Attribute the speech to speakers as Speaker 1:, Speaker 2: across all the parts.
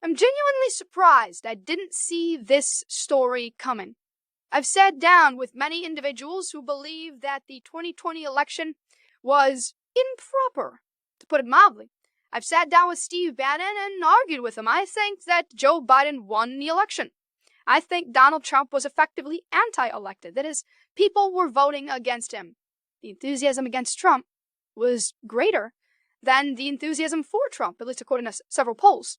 Speaker 1: I'm genuinely surprised I didn't see this story coming. I've sat down with many individuals who believe that the 2020 election was improper, to put it mildly. I've sat down with Steve Bannon and argued with him. I think that Joe Biden won the election. I think Donald Trump was effectively anti-elected. That is, people were voting against him. The enthusiasm against Trump was greater than the enthusiasm for Trump, at least according to several polls.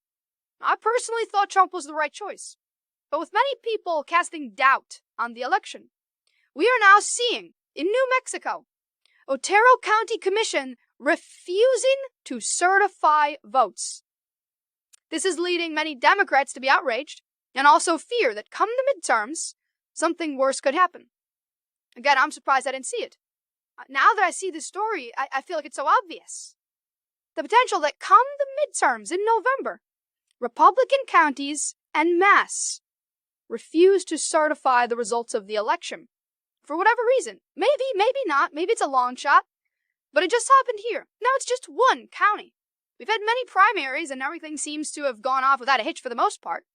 Speaker 1: I personally thought Trump was the right choice. But with many people casting doubt on the election, we are now seeing, in New Mexico, Otero County Commission refusing to certify votes. This is leading many Democrats to be outraged and also fear that come the midterms, something worse could happen. Again, I'm surprised I didn't see it. Now that I see this story, I feel like it's so obvious. The potential that come the midterms in November, Republican counties en masse refuse to certify the results of the election. For whatever reason. Maybe, maybe not. Maybe it's a long shot. But it just happened here. Now it's just one county. We've had many primaries and everything seems to have gone off without a hitch for the most part.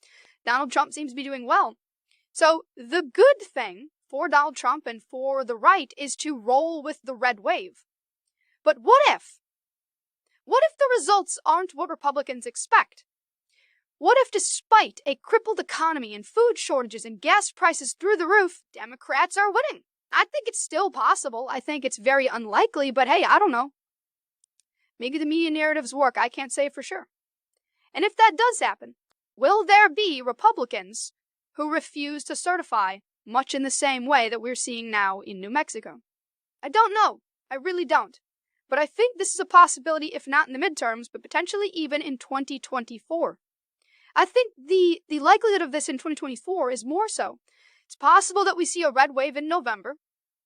Speaker 1: Donald Trump seems to be doing well. So the good thing for Donald Trump and for the right is to roll with the red wave. But what if? What if the results aren't what Republicans expect? What if, despite a crippled economy and food shortages and gas prices through the roof, Democrats are winning? I think it's still possible. I think it's very unlikely, but hey, I don't know. Maybe the media narratives work. I can't say for sure. And if that does happen, will there be Republicans who refuse to certify, much in the same way that we're seeing now in New Mexico? I don't know. I really don't. But I think this is a possibility, if not in the midterms, but potentially even in 2024. I think the likelihood of this in 2024 is more so. It's possible that we see a red wave in November,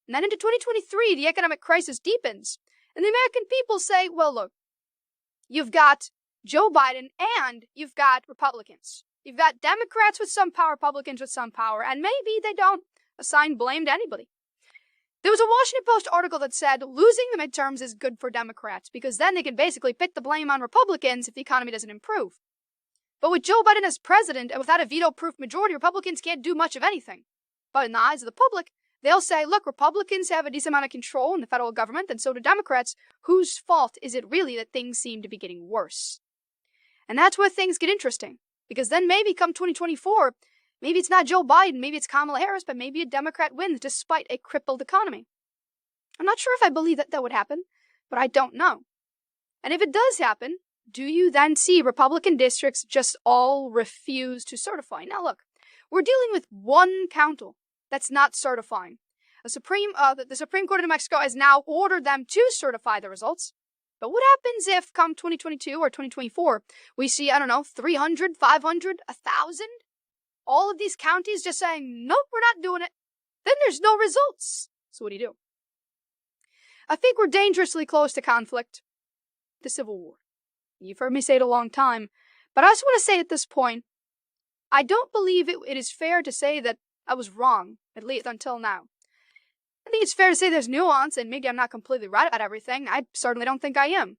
Speaker 1: and then into 2023, the economic crisis deepens, and the American people say, well, look, you've got Joe Biden and you've got Republicans. You've got Democrats with some power, Republicans with some power, and maybe they don't assign blame to anybody. There was a Washington Post article that said losing the midterms is good for Democrats because then they can basically put the blame on Republicans if the economy doesn't improve. But with Joe Biden as president and without a veto-proof majority, Republicans can't do much of anything. But in the eyes of the public, they'll say, look, Republicans have a decent amount of control in the federal government, and so do Democrats. Whose fault is it really that things seem to be getting worse? And that's where things get interesting. Because then maybe come 2024, maybe it's not Joe Biden, maybe it's Kamala Harris, but maybe a Democrat wins despite a crippled economy. I'm not sure if I believe that would happen, but I don't know. And if it does happen, do you then see Republican districts just all refuse to certify? Now look, we're dealing with one county that's not certifying. The Supreme Court of New Mexico has now ordered them to certify the results. But what happens if come 2022 or 2024, we see, 300, 500, 1,000? All of these counties just saying, nope, we're not doing it. Then there's no results. So what do you do? I think we're dangerously close to conflict, the Civil War. You've heard me say it a long time, but I just want to say at this point, I don't believe it is fair to say that I was wrong, at least until now. I think it's fair to say there's nuance, and maybe I'm not completely right about everything. I certainly don't think I am.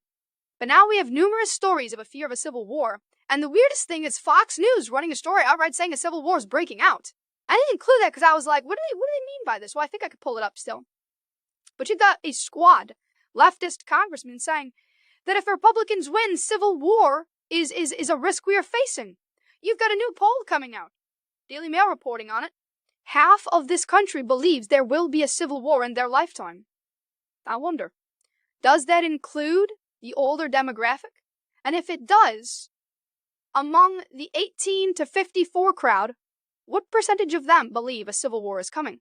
Speaker 1: But now we have numerous stories of a fear of a civil war, and the weirdest thing is Fox News running a story outright saying a civil war is breaking out. I didn't include that because I was like, what do they mean by this? Well, I think I could pull it up still. But you've got a squad, leftist congressmen saying that if the Republicans win, civil war is a risk we are facing. You've got a new poll coming out. Daily Mail reporting on it. Half of this country believes there will be a civil war in their lifetime. I wonder, does that include the older demographic? And if it does, among the 18 to 54 crowd, what percentage of them believe a civil war is coming?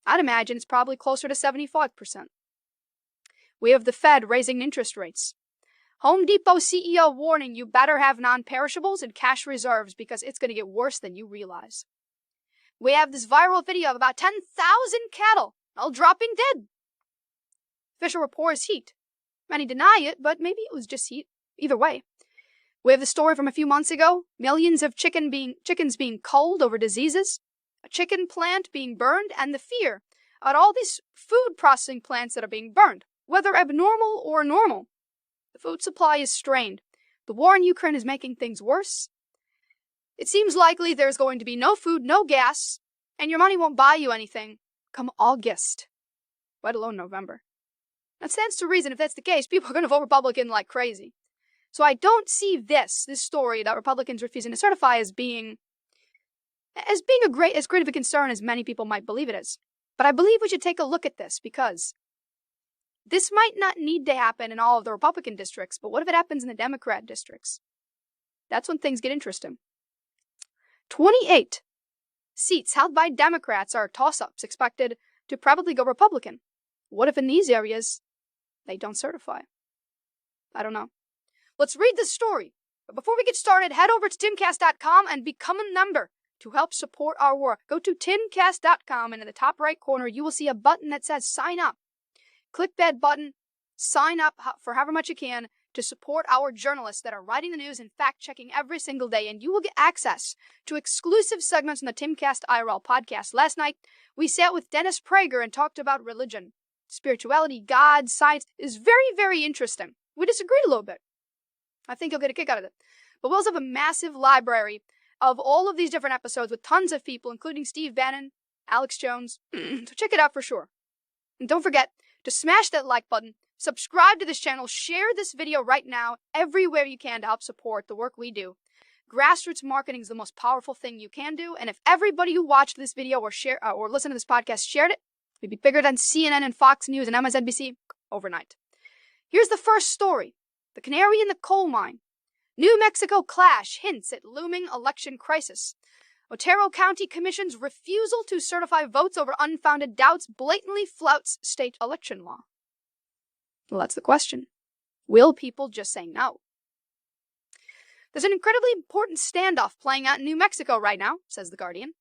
Speaker 1: I'd imagine it's probably closer to 75%. We have the Fed raising interest rates. Home Depot CEO warning you better have non-perishables and cash reserves because it's going to get worse than you realize. We have this viral video of about 10,000 cattle all dropping dead. Official report is heat. Many deny it, but maybe it was just heat. Either way. We have the story from a few months ago. Millions of chickens being culled over diseases. A chicken plant being burned, and the fear about all these food processing plants that are being burned, whether abnormal or normal. The food supply is strained. The war in Ukraine is making things worse. It seems likely there's going to be no food, no gas, and your money won't buy you anything come August, let alone November. That stands to reason if that's the case, people are going to vote Republican like crazy. So I don't see this story about Republicans refusing to certify as being as great of a concern as many people might believe it is. But I believe we should take a look at this because this might not need to happen in all of the Republican districts, but what if it happens in the Democrat districts? That's when things get interesting. 28 seats held by Democrats are toss-ups expected to probably go Republican. What if in these areas they don't certify? I don't know. Let's read this story. But before we get started, head over to timcast.com and become a member to help support our work. Go to timcast.com and in the top right corner you will see a button that says sign up. Click that button, sign up for however much you can to support our journalists that are writing the news and fact-checking every single day, and you will get access to exclusive segments on the Timcast IRL podcast. Last night, we sat with Dennis Prager and talked about religion, spirituality, God, science. Is very, very interesting. We disagreed a little bit. I think you'll get a kick out of it. But we also have a massive library of all of these different episodes with tons of people, including Steve Bannon, Alex Jones. So check it out for sure. And don't forget to smash that like button, subscribe to this channel, share this video right now everywhere you can to help support the work we do. Grassroots marketing is the most powerful thing you can do, and if everybody who watched this video or share or listened to this podcast shared it, we'd be bigger than CNN and Fox News and MSNBC overnight. Here's the first story. The canary in the coal mine. New Mexico clash hints at looming election crisis. Otero County Commission's refusal to certify votes over unfounded doubts blatantly flouts state election law. Well, that's the question. Will people just say no? There's an incredibly important standoff playing out in New Mexico right now, says The Guardian,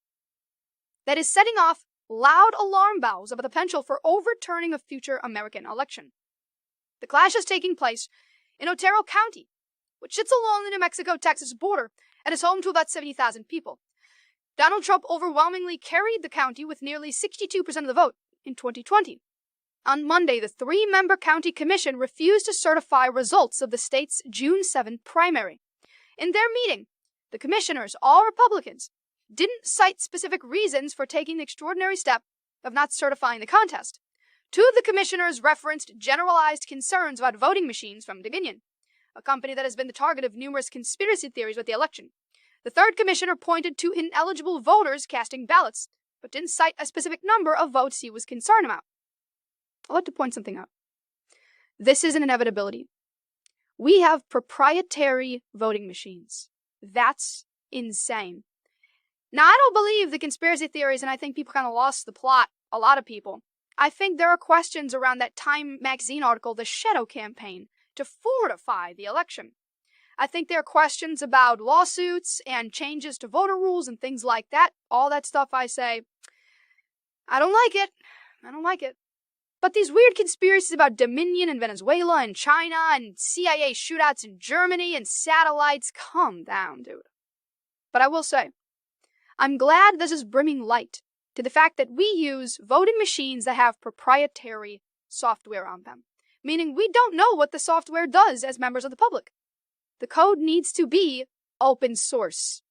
Speaker 1: that is setting off loud alarm bells about the potential for overturning a future American election. The clash is taking place in Otero County, which sits along the New Mexico-Texas border and is home to about 70,000 people. Donald Trump overwhelmingly carried the county with nearly 62% of the vote in 2020. On Monday, the three-member county commission refused to certify results of the state's June 7 primary. In their meeting, the commissioners, all Republicans, didn't cite specific reasons for taking the extraordinary step of not certifying the contest. Two of the commissioners referenced generalized concerns about voting machines from Dominion, a company that has been the target of numerous conspiracy theories with the election. The third commissioner pointed to ineligible voters casting ballots, but didn't cite a specific number of votes he was concerned about. I'd like to point something out. This is an inevitability. We have proprietary voting machines. That's insane. Now, I don't believe the conspiracy theories, and I think people kind of lost the plot, a lot of people. I think there are questions around that Time magazine article, The Shadow Campaign, to fortify the election. I think there are questions about lawsuits and changes to voter rules and things like that. All that stuff I say, I don't like it. I don't like it. But these weird conspiracies about Dominion in Venezuela and China and CIA shootouts in Germany and satellites, calm down, dude. But I will say, I'm glad this is bringing light to the fact that we use voting machines that have proprietary software on them, meaning we don't know what the software does as members of the public. The code needs to be open source.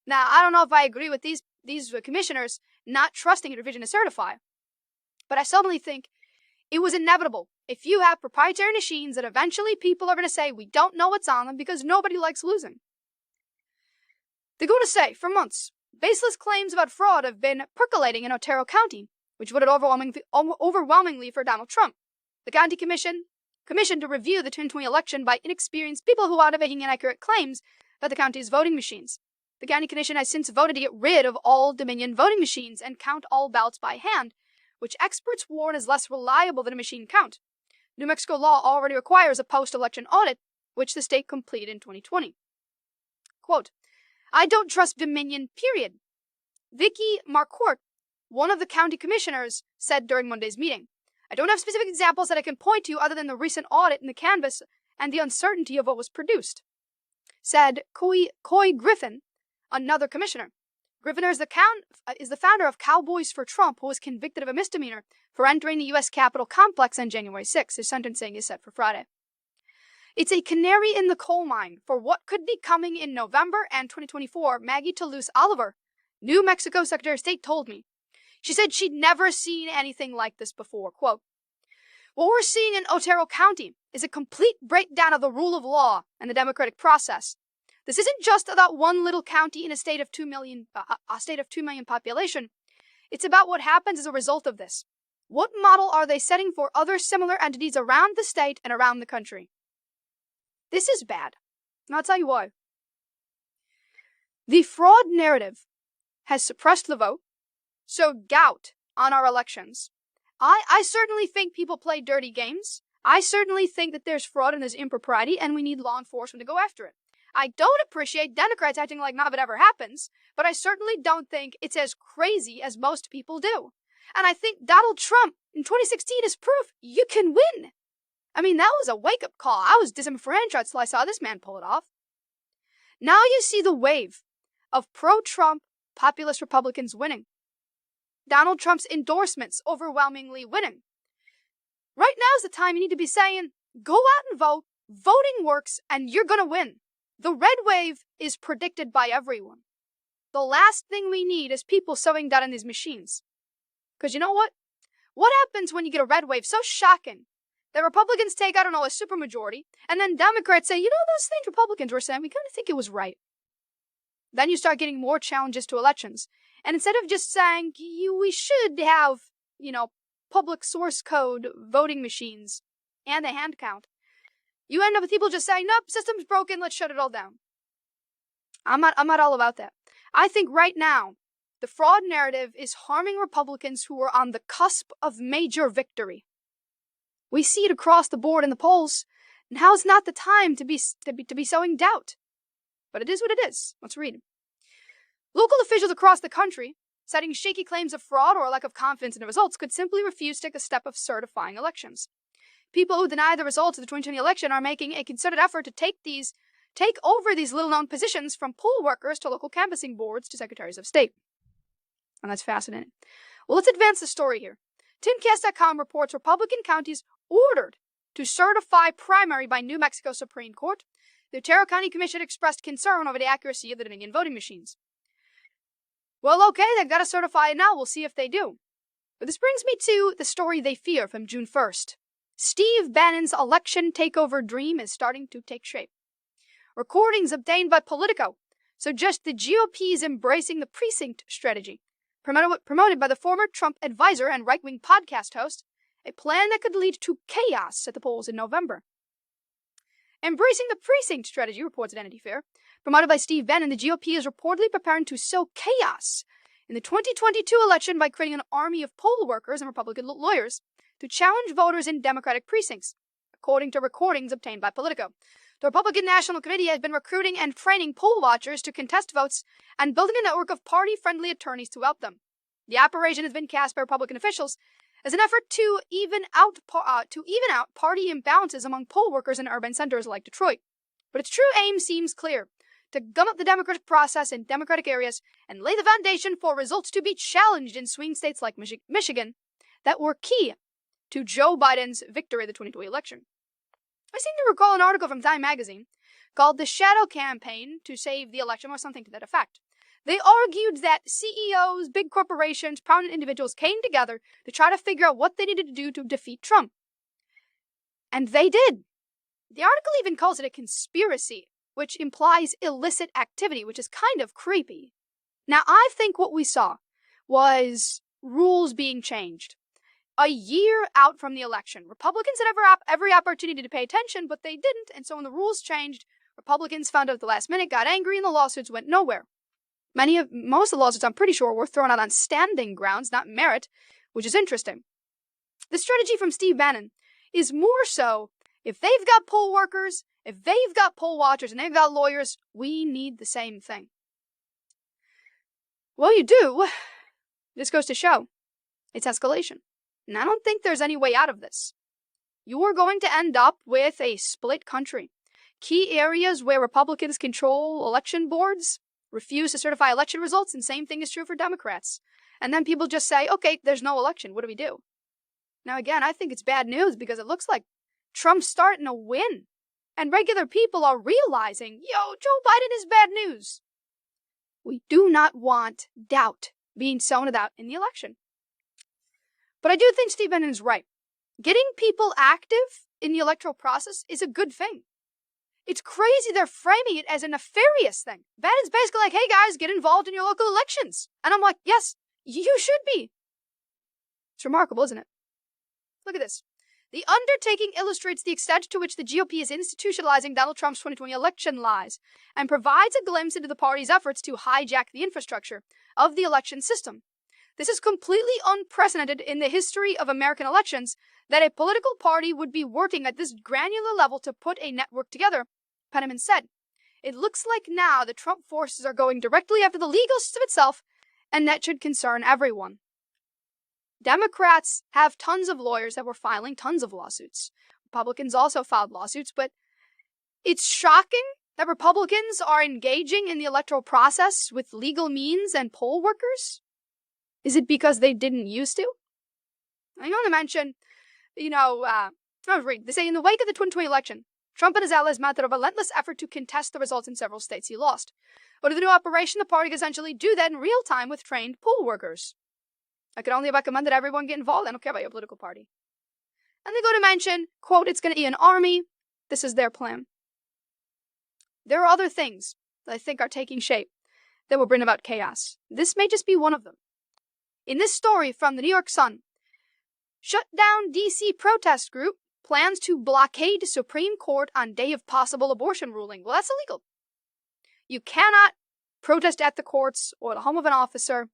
Speaker 1: Now, I don't know if I agree with these commissioners not trusting a revision to certify, but I suddenly think it was inevitable. If you have proprietary machines that eventually people are going to say, we don't know what's on them because nobody likes losing. They're going to say, for months, baseless claims about fraud have been percolating in Otero County, which voted overwhelmingly for Donald Trump. The county commissioned to review the 2020 election by inexperienced people who are making inaccurate claims about the county's voting machines. The county commission has since voted to get rid of all Dominion voting machines and count all ballots by hand, which experts warn is less reliable than a machine count. New Mexico law already requires a post-election audit, which the state completed in 2020. Quote, I don't trust Dominion, period. Vicky Marcourt, one of the county commissioners, said during Monday's meeting. I don't have specific examples that I can point to other than the recent audit in the canvas and the uncertainty of what was produced, said Coy Griffin, another commissioner. Griffin is the founder of Cowboys for Trump, who was convicted of a misdemeanor for entering the U.S. Capitol complex on January 6. His sentencing is set for Friday. It's a canary in the coal mine for what could be coming in November and 2024, Maggie Toulouse Oliver, New Mexico Secretary of State, told me. She said she'd never seen anything like this before. Quote, "What we're seeing in Otero County is a complete breakdown of the rule of law and the democratic process. This isn't just about one little county in a state of 2 million population. It's about what happens as a result of this. What model are they setting for other similar entities around the state and around the country?" This is bad. And I'll tell you why. The fraud narrative has suppressed the vote, sowed doubt on our elections. I certainly think people play dirty games. I certainly think that there's fraud and there's impropriety, and we need law enforcement to go after it. I don't appreciate Democrats acting like none of it ever happens, but I certainly don't think it's as crazy as most people do. And I think Donald Trump in 2016 is proof you can win. I mean, that was a wake-up call. I was disenfranchised till I saw this man pull it off. Now you see the wave of pro-Trump populist Republicans winning. Donald Trump's endorsements overwhelmingly winning. Right now is the time you need to be saying, go out and vote, voting works, and you're gonna win. The red wave is predicted by everyone. The last thing we need is people sowing doubt in these machines. Because you know what? What happens when you get a red wave so shocking that Republicans take, I don't know, a supermajority, and then Democrats say, you know, those things Republicans were saying, we kind of think it was right. Then you start getting more challenges to elections. And instead of just saying, we should have, public source code voting machines and a hand count, you end up with people just saying, nope, system's broken, let's shut it all down. I'm not all about that. I think right now, the fraud narrative is harming Republicans who are on the cusp of major victory. We see it across the board in the polls. Now is not the time to be sowing doubt. But it is what it is. Let's read. Local officials across the country, citing shaky claims of fraud or a lack of confidence in the results, could simply refuse to take the step of certifying elections. People who deny the results of the 2020 election are making a concerted effort to take over these little-known positions, from poll workers to local canvassing boards to secretaries of state. And that's fascinating. Well, let's advance the story here. Timcast.com reports Republican counties ordered to certify primary by New Mexico Supreme Court. The Otero County Commission expressed concern over the accuracy of the Dominion voting machines. Well, okay, they've got to certify it now. We'll see if they do. But this brings me to the story they fear from June 1st. Steve Bannon's election takeover dream is starting to take shape. Recordings obtained by Politico suggest the GOP is embracing the precinct strategy, promoted by the former Trump advisor and right-wing podcast host, a plan that could lead to chaos at the polls in November. Embracing the precinct strategy, reports Vanity Fair, promoted by Steve Bannon, the GOP is reportedly preparing to sow chaos in the 2022 election by creating an army of poll workers and Republican lawyers to challenge voters in Democratic precincts, according to recordings obtained by Politico. The Republican National Committee has been recruiting and training poll watchers to contest votes and building a network of party-friendly attorneys to help them. The operation has been cast by Republican officials as an effort to even out party imbalances among poll workers in urban centers like Detroit. But its true aim seems clear: to gum up the democratic process in Democratic areas and lay the foundation for results to be challenged in swing states like Michigan that were key to Joe Biden's victory in the 2020 election. I seem to recall an article from Time magazine called "The Shadow Campaign to Save the Election," or something to that effect. They argued that CEOs, big corporations, prominent individuals came together to try to figure out what they needed to do to defeat Trump. And they did. The article even calls it a conspiracy, which implies illicit activity, which is kind of creepy. Now, I think what we saw was rules being changed. A year out from the election, Republicans had every opportunity to pay attention, but they didn't, and so when the rules changed, Republicans found out at the last minute, got angry, and the lawsuits went nowhere. Most of the lawsuits, I'm pretty sure, were thrown out on standing grounds, not merit, which is interesting. The strategy from Steve Bannon is more so, if they've got poll workers, if they've got poll watchers, and they've got lawyers, we need the same thing. Well, you do. This goes to show it's escalation. And I don't think there's any way out of this. You are going to end up with a split country. Key areas where Republicans control election boards refuse to certify election results, and same thing is true for Democrats. And then people just say, okay, there's no election. What do we do? Now, again, I think it's bad news because it looks like Trump's starting to win. and regular people are realizing, Joe Biden is bad news. We do not want doubt being sown about in the election. But I do think Steve Bannon is right. Getting people active in the electoral process is a good thing. It's crazy they're framing it as a nefarious thing. Bannon's basically like, hey guys, get involved in your local elections. And I'm like, yes, you should be. It's remarkable, isn't it? Look at this. The undertaking illustrates the extent to which the GOP is institutionalizing Donald Trump's 2020 election lies and provides a glimpse into the party's efforts to hijack the infrastructure of the election system. This is completely unprecedented in the history of American elections that a political party would be working at this granular level to put a network together, Penniman said. It looks like now the Trump forces are going directly after the legal system itself, and that should concern everyone. Democrats have tons of lawyers that were filing tons of lawsuits. Republicans also filed lawsuits, but it's shocking that Republicans are engaging in the electoral process with legal means and poll workers. Is it because they didn't used to? I want to mention, I was reading. They say in the wake of the 2020 election, Trump and his allies mounted a relentless effort to contest the results in several states he lost. But with the new operation, the party could essentially do that in real time with trained poll workers. I could only recommend that everyone get involved. I don't care about your political party. And they go to mention, quote, it's going to be an army. This is their plan. There are other things that I think are taking shape that will bring about chaos. This may just be one of them. In this story from the New York Sun, shut down D.C. protest group plans to blockade Supreme Court on day of possible abortion ruling. Well, that's illegal. You cannot protest at the courts or the home of an officer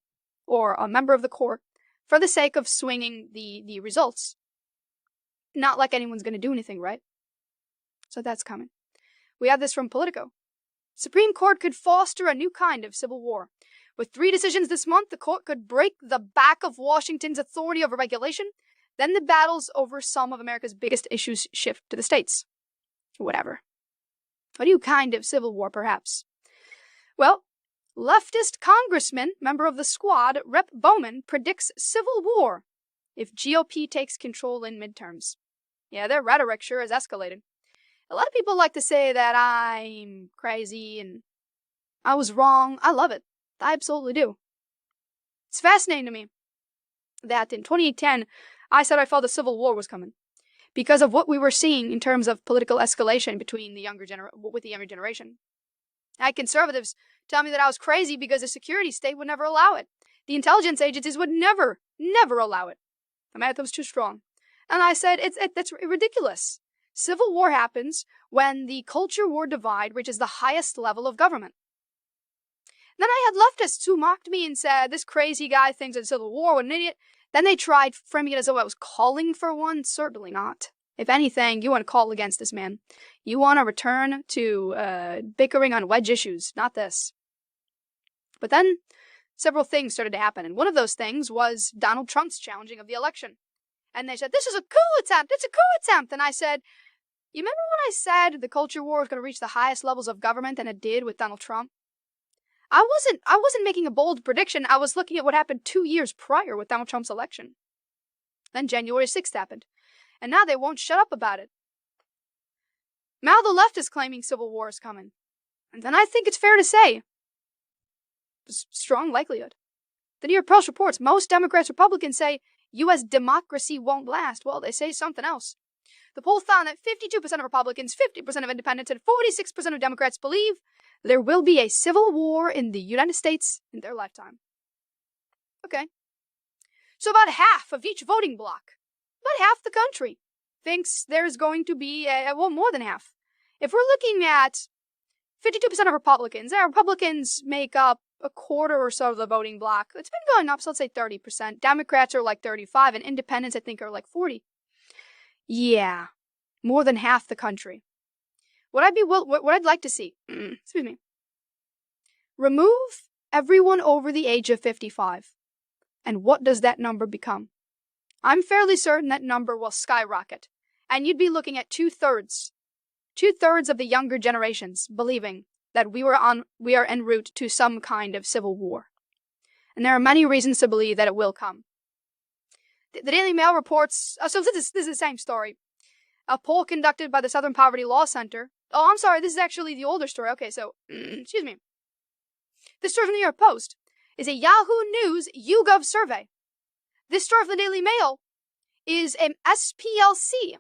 Speaker 1: or a member of the court for the sake of swinging the results. Not like anyone's going to do anything, right? So that's coming. We have this from Politico. Supreme Court could foster a new kind of civil war. With 3 decisions this month, the court could break the back of Washington's authority over regulation. Then the battles over some of America's biggest issues shift to the states. Whatever. A new kind of civil war, perhaps. Well, leftist congressman, member of the Squad, Rep. Bowman, predicts civil war if GOP takes control in midterms. Yeah, their rhetoric sure has escalated. A lot of people like to say that I'm crazy and I was wrong. I love it. I absolutely do. It's fascinating to me that in 2010, I said I felt a civil war was coming because of what we were seeing in terms of political escalation between with the younger generation. I had conservatives tell me that I was crazy because the security state would never allow it. The intelligence agencies would never allow it. America was too strong. And I said, that's ridiculous. Civil war happens when the culture war divide reaches the highest level of government. Then I had leftists who mocked me and said, this crazy guy thinks it's a civil war, what an idiot. Then they tried framing it as though I was calling for one. Certainly not. If anything, you want to call against this man. You want to return to bickering on wedge issues, not this. But then several things started to happen, and one of those things was Donald Trump's challenging of the election. And they said, this is a coup attempt, it's a coup attempt. And I said, you remember when I said the culture war was going to reach the highest levels of government, and it did with Donald Trump? I wasn't making a bold prediction. I was looking at what happened 2 years prior with Donald Trump's election. Then January 6th happened. And now they won't shut up about it. Now the left is claiming civil war is coming. And then I think it's fair to say, strong likelihood. The New York Post reports most Democrats, Republicans say U.S. democracy won't last. Well, they say something else. The poll found that 52% of Republicans, 50% of independents, and 46% of Democrats believe there will be a civil war in the United States in their lifetime. Okay. So about half of each voting bloc, about half the country, thinks there's going to be, more than half. If we're looking at 52% of Republicans make up a quarter or so of the voting bloc. It's been going up, so let's say 30%. Democrats are like 35, and independents, I think, are like 40. Yeah, more than half the country. What I'd like to see, excuse me, remove everyone over the age of 55. And what does that number become? I'm fairly certain that number will skyrocket. And you'd be looking at 2/3 of the younger generations believing that we are en route to some kind of civil war. And there are many reasons to believe that it will come. The Daily Mail reports, so this is the same story. A poll conducted by the Southern Poverty Law Center Oh, I'm sorry, this is actually the older story. Okay, so, excuse me. This story from the New York Post is a Yahoo News YouGov survey. This story from the Daily Mail is an SPLC,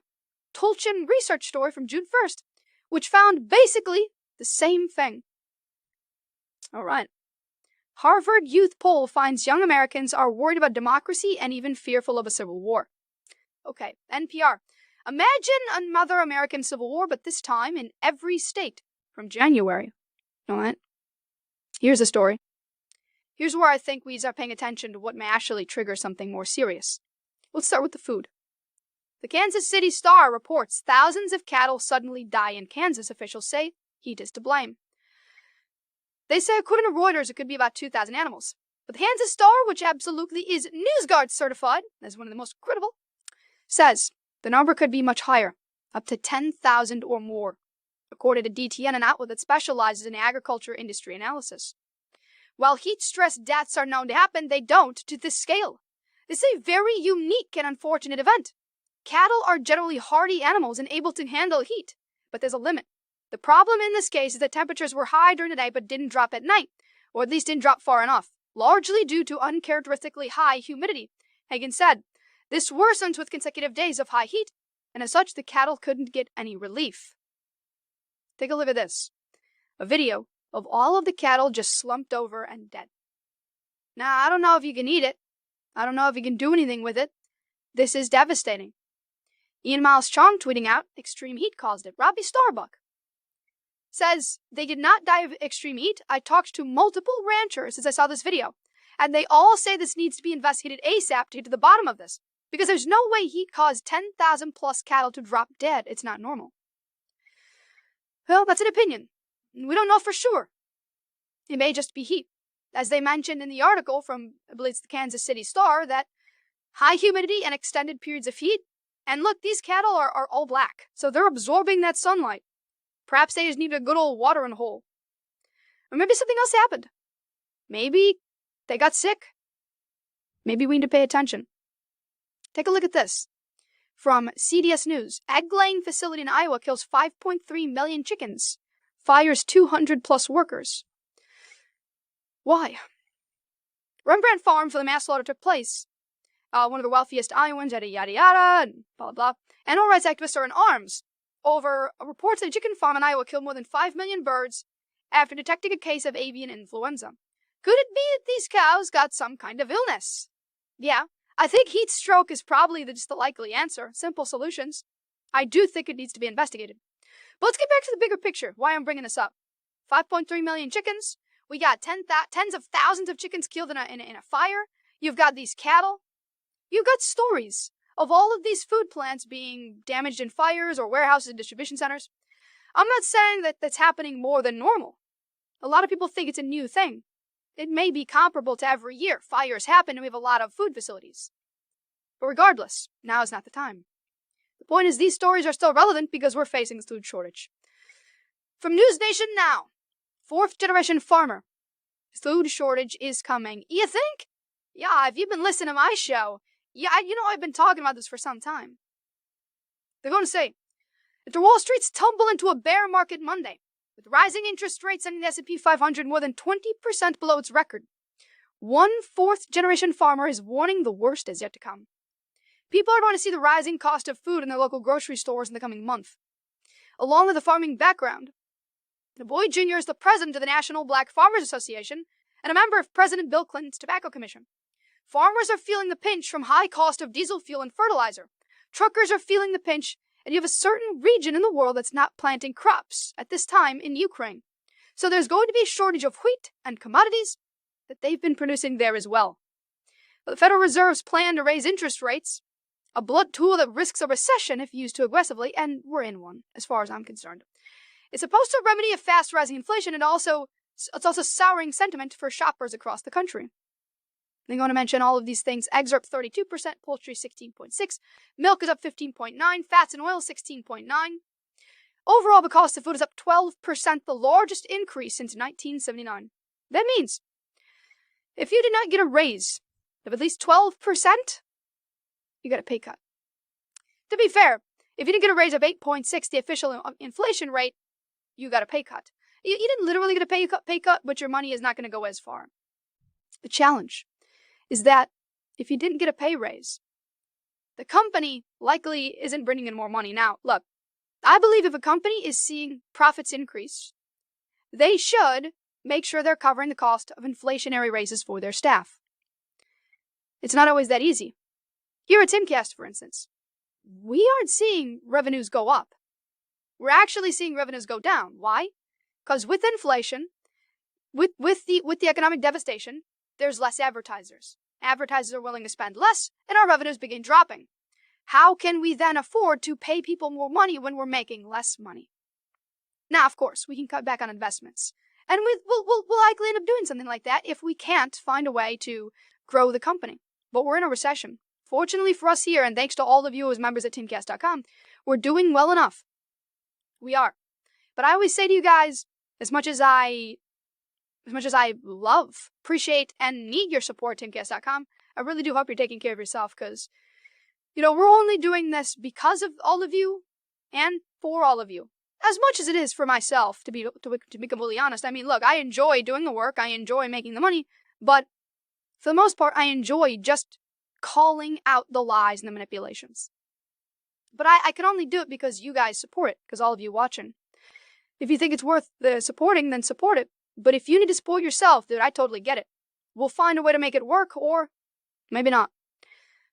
Speaker 1: Tulchin research story from June 1st, which found basically the same thing. All right. Harvard Youth Poll finds young Americans are worried about democracy and even fearful of a civil war. Okay, NPR. Imagine another American civil war, but this time in every state from January. All right. Here's the story. Here's where I think we start paying attention to what may actually trigger something more serious. Let's start with the food. The Kansas City Star reports thousands of cattle suddenly die in Kansas. Officials say heat is to blame. They say, according to Reuters, it could be about 2,000 animals. But the Kansas Star, which absolutely is NewsGuard certified as one of the most credible, says the number could be much higher, up to 10,000 or more, according to DTN, an outlet that specializes in agriculture industry analysis. While heat-stress deaths are known to happen, they don't to this scale. This is a very unique and unfortunate event. Cattle are generally hardy animals and able to handle heat, but there's a limit. The problem in this case is that temperatures were high during the day but didn't drop at night, or at least didn't drop far enough, largely due to uncharacteristically high humidity. Hagen said, this worsens with consecutive days of high heat, and as such, the cattle couldn't get any relief. Take a look at this. A video of all of the cattle just slumped over and dead. Now, I don't know if you can eat it. I don't know if you can do anything with it. This is devastating. Ian Miles Chong tweeting out, extreme heat caused it. Robbie Starbuck says, they did not die of extreme heat. I talked to multiple ranchers as I saw this video, and they all say this needs to be investigated ASAP to get to the bottom of this, because there's no way heat caused 10,000 plus cattle to drop dead. It's not normal. Well, that's an opinion. We don't know for sure. It may just be heat. As they mentioned in the article from, I believe it's the Kansas City Star, that high humidity and extended periods of heat, and look, these cattle are all black, so they're absorbing that sunlight. Perhaps they just need a good old watering hole. Or maybe something else happened. Maybe they got sick. Maybe we need to pay attention. Take a look at this. From CDS News, egg-laying facility in Iowa kills 5.3 million chickens. Fires 200 plus workers. Why? Rembrandt Farm for the mass slaughter took place. One of the wealthiest Iowans, yada yada yada, and blah blah blah. Animal rights activists are in arms over reports that a chicken farm in Iowa killed more than 5 million birds after detecting a case of avian influenza. Could it be that these cows got some kind of illness? Yeah, I think heat stroke is probably just the likely answer. Simple solutions. I do think it needs to be investigated. But let's get back to the bigger picture, why I'm bringing this up. 5.3 million chickens. We got tens of thousands of chickens killed in a fire. You've got these cattle. You've got stories of all of these food plants being damaged in fires or warehouses and distribution centers. I'm not saying that that's happening more than normal. A lot of people think it's a new thing. It may be comparable to every year. Fires happen and we have a lot of food facilities. But regardless, now is not the time. The point is these stories are still relevant because we're facing this food shortage. From News Nation now, fourth generation farmer. Food shortage is coming. You think? Yeah, if you've been listening to my show, I've been talking about this for some time. They're going to say, after Wall Street's tumble into a bear market Monday, with rising interest rates sending the S&P 500 more than 20% below its record, one fourth-generation farmer is warning the worst is yet to come. People are going to see the rising cost of food in their local grocery stores in the coming month. Along with a farming background, Du Bois Jr. is the president of the National Black Farmers Association and a member of President Bill Clinton's Tobacco Commission. Farmers are feeling the pinch from high cost of diesel fuel and fertilizer. Truckers are feeling the pinch, and you have a certain region in the world that's not planting crops at this time in Ukraine. So there's going to be a shortage of wheat and commodities that they've been producing there as well. But the Federal Reserve's plan to raise interest rates, a blunt tool that risks a recession if used too aggressively, and we're in one, as far as I'm concerned. It's supposed to remedy a fast rising inflation, and it's also souring sentiment for shoppers across the country. I'm going to mention all of these things. Eggs are up 32%, poultry 16.6%, milk is up 15.9%, fats and oil 16.9%. Overall, the cost of food is up 12%, the largest increase since 1979. That means, if you did not get a raise of at least 12%, you got a pay cut. To be fair, if you didn't get a raise of 8.6%, the official inflation rate, you got a pay cut. You didn't literally get a pay cut, but your money is not going to go as far. The challenge is that if you didn't get a pay raise, the company likely isn't bringing in more money. Now, look, I believe if a company is seeing profits increase, they should make sure they're covering the cost of inflationary raises for their staff. It's not always that easy. Here at Timcast, for instance, we aren't seeing revenues go up. We're actually seeing revenues go down. Why? Because with inflation, with the economic devastation, there's less advertisers. Advertisers are willing to spend less, and our revenues begin dropping. How can we then afford to pay people more money when we're making less money? Now, of course, we can cut back on investments, and we'll likely end up doing something like that if we can't find a way to grow the company. But we're in a recession. Fortunately for us here, and thanks to all of you as members at timcast.com, we're doing well enough. We are. But I always say to you guys, as much as I love, appreciate, and need your support at timcast.com, I really do hope you're taking care of yourself, because, we're only doing this because of all of you and for all of you. As much as it is for myself, to be completely honest. I mean, look, I enjoy doing the work, I enjoy making the money, but for the most part, I enjoy just calling out the lies and the manipulations. But I can only do it because you guys support it, because all of you watching. If you think it's worth the supporting, then support it. But if you need to support yourself, dude, I totally get it. We'll find a way to make it work, or maybe not.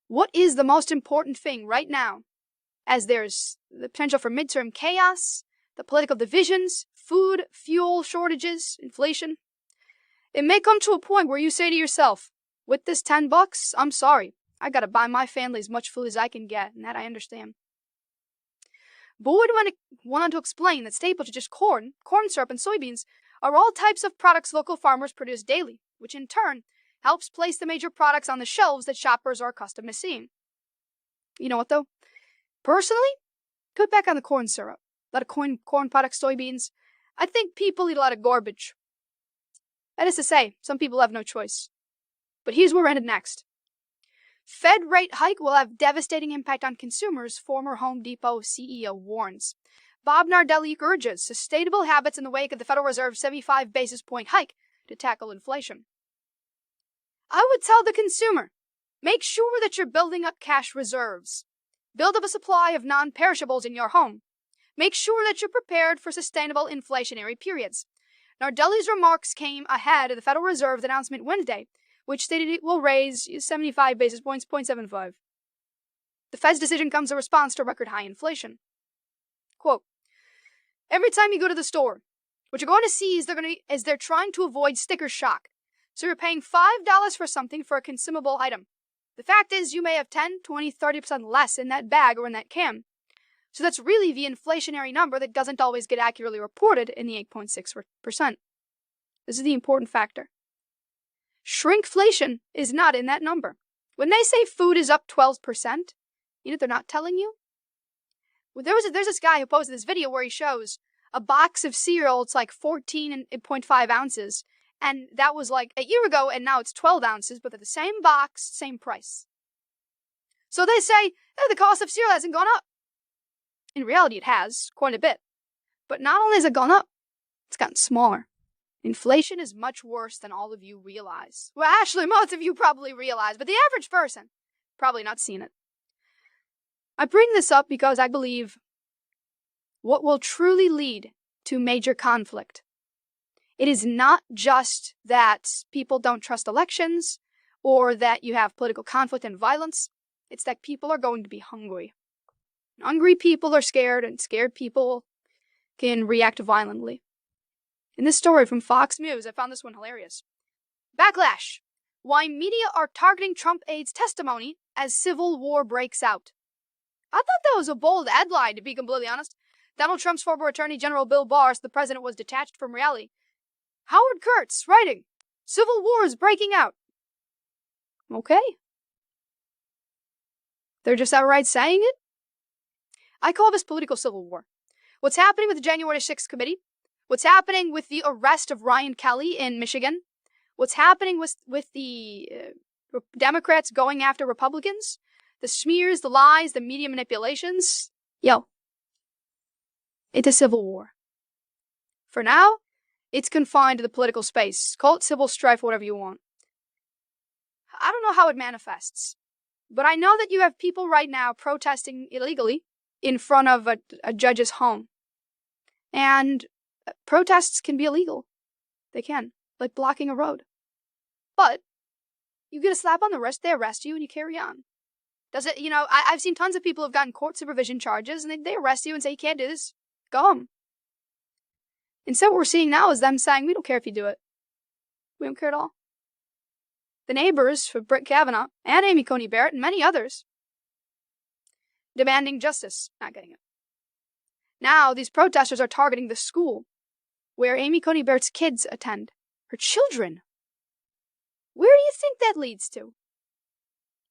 Speaker 1: What is the most important thing right now, as there's the potential for midterm chaos, the political divisions, food, fuel shortages, inflation? It may come to a point where you say to yourself, with this $10, I'm sorry, I gotta buy my family as much food as I can get, and that I understand. Boyd went on to explain that staples such as corn syrup, and soybeans are all types of products local farmers produce daily, which in turn helps place the major products on the shelves that shoppers are accustomed to seeing. You know what though? Personally, cut back on the corn syrup. A lot of corn products, soybeans. I think people eat a lot of garbage. That is to say, some people have no choice. But here's where we're headed next. Fed rate hike will have devastating impact on consumers, former Home Depot CEO warns. Bob Nardelli urges sustainable habits in the wake of the Federal Reserve's 75 basis point hike to tackle inflation. I would tell the consumer, make sure that you're building up cash reserves. Build up a supply of non-perishables in your home. Make sure that you're prepared for sustainable inflationary periods. Nardelli's remarks came ahead of the Federal Reserve's announcement Wednesday, which stated it will raise 75 basis points, 0.75. The Fed's decision comes in response to record high inflation. Quote, every time you go to the store, what you're going to see is they're trying to avoid sticker shock. So you're paying $5 for something for a consumable item. The fact is you may have 10, 20, 30% less in that bag or in that can. So that's really the inflationary number that doesn't always get accurately reported in the 8.6%. This is the important factor. Shrinkflation is not in that number. When they say food is up 12%, they're not telling you? Well, there's this guy who posted this video where he shows a box of cereal, it's like 14.5 ounces, and that was like a year ago, and now it's 12 ounces, but they're the same box, same price. So they say, the cost of cereal hasn't gone up. In reality, it has, quite a bit. But not only has it gone up, it's gotten smaller. Inflation is much worse than all of you realize. Well, actually, most of you probably realize, but the average person probably not seen it. I bring this up because I believe what will truly lead to major conflict. It is not just that people don't trust elections or that you have political conflict and violence. It's that people are going to be hungry. Hungry people are scared, and scared people can react violently. In this story from Fox News, I found this one hilarious. Backlash. Why media are targeting Trump aides' testimony as civil war breaks out. I thought that was a bold headline, to be completely honest. Donald Trump's former Attorney General Bill Barr said the president was detached from reality. Howard Kurtz writing, civil war is breaking out. Okay. They're just outright saying it? I call this political civil war. What's happening with the January 6th committee? What's happening with the arrest of Ryan Kelly in Michigan? What's happening with the Democrats going after Republicans? The smears, the lies, the media manipulations? Yo. It's a civil war. For now, it's confined to the political space. Call it civil strife, whatever you want. I don't know how it manifests, but I know that you have people right now protesting illegally in front of a judge's home. And protests can be illegal. They can, like blocking a road. But you get a slap on the wrist, they arrest you, and you carry on. Does it, I've seen tons of people who've gotten court supervision charges, and they arrest you and say, you can't do this. Go home. Instead, what we're seeing now is them saying, we don't care if you do it. We don't care at all. The neighbors for Brett Kavanaugh and Amy Coney Barrett and many others demanding justice, not getting it. Now, these protesters are targeting the school where Amy Coney Barrett's kids attend. Her children. Where do you think that leads to?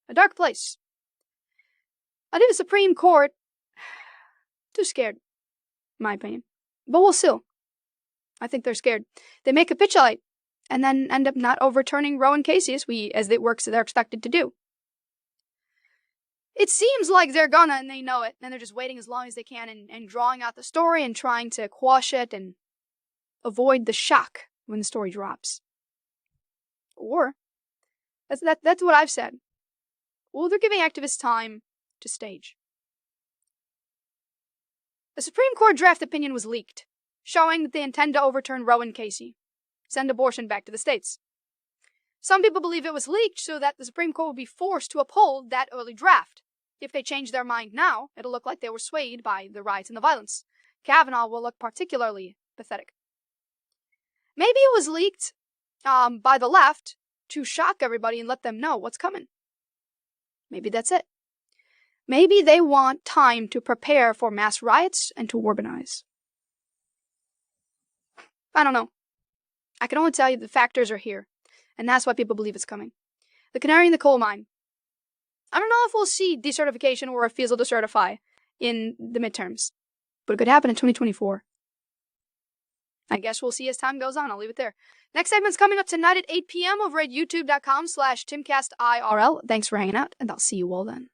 Speaker 1: A dark place. I think the Supreme Court, too scared, in my opinion. But we'll see. I think they're scared. They may capitulate and then end up not overturning Roe and Casey as it works they're expected to do. It seems like they're gonna, and they know it, and they're just waiting as long as they can and drawing out the story and trying to quash it and avoid the shock when the story drops. Or, that's what I've said. Well, they're giving activists time to stage. The Supreme Court draft opinion was leaked, showing that they intend to overturn Roe and Casey, send abortion back to the states. Some people believe it was leaked so that the Supreme Court will be forced to uphold that early draft. If they change their mind now, it'll look like they were swayed by the riots and the violence. Kavanaugh will look particularly pathetic. Maybe it was leaked by the left to shock everybody and let them know what's coming. Maybe that's it. Maybe they want time to prepare for mass riots and to urbanize. I don't know. I can only tell you the factors are here, and that's why people believe it's coming. The canary in the coal mine. I don't know if we'll see decertification or refusal to certify in the midterms, but it could happen in 2024. I guess we'll see as time goes on. I'll leave it there. Next segment's coming up tonight at 8 p.m. over at youtube.com/TimcastIRL. Thanks for hanging out, and I'll see you all then.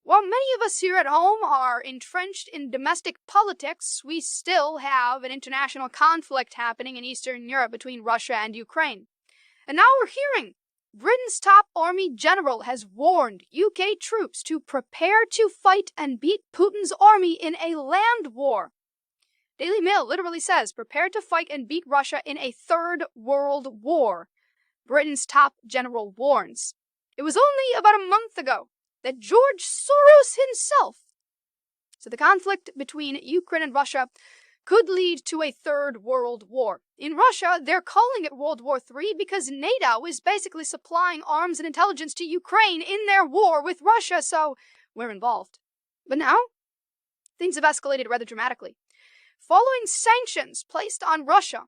Speaker 1: While many of us here at home are entrenched in domestic politics, we still have an international conflict happening in Eastern Europe between Russia and Ukraine. And now we're hearing Britain's top army general has warned UK troops to prepare to fight and beat Putin's army in a land war. Daily Mail literally says, prepare to fight and beat Russia in a third world war. Britain's top general warns. It was only about a month ago that George Soros himself said the conflict between Ukraine and Russia could lead to a third world war. In Russia, they're calling it World War III because NATO is basically supplying arms and intelligence to Ukraine in their war with Russia, so we're involved. But now, things have escalated rather dramatically. Following sanctions placed on Russia,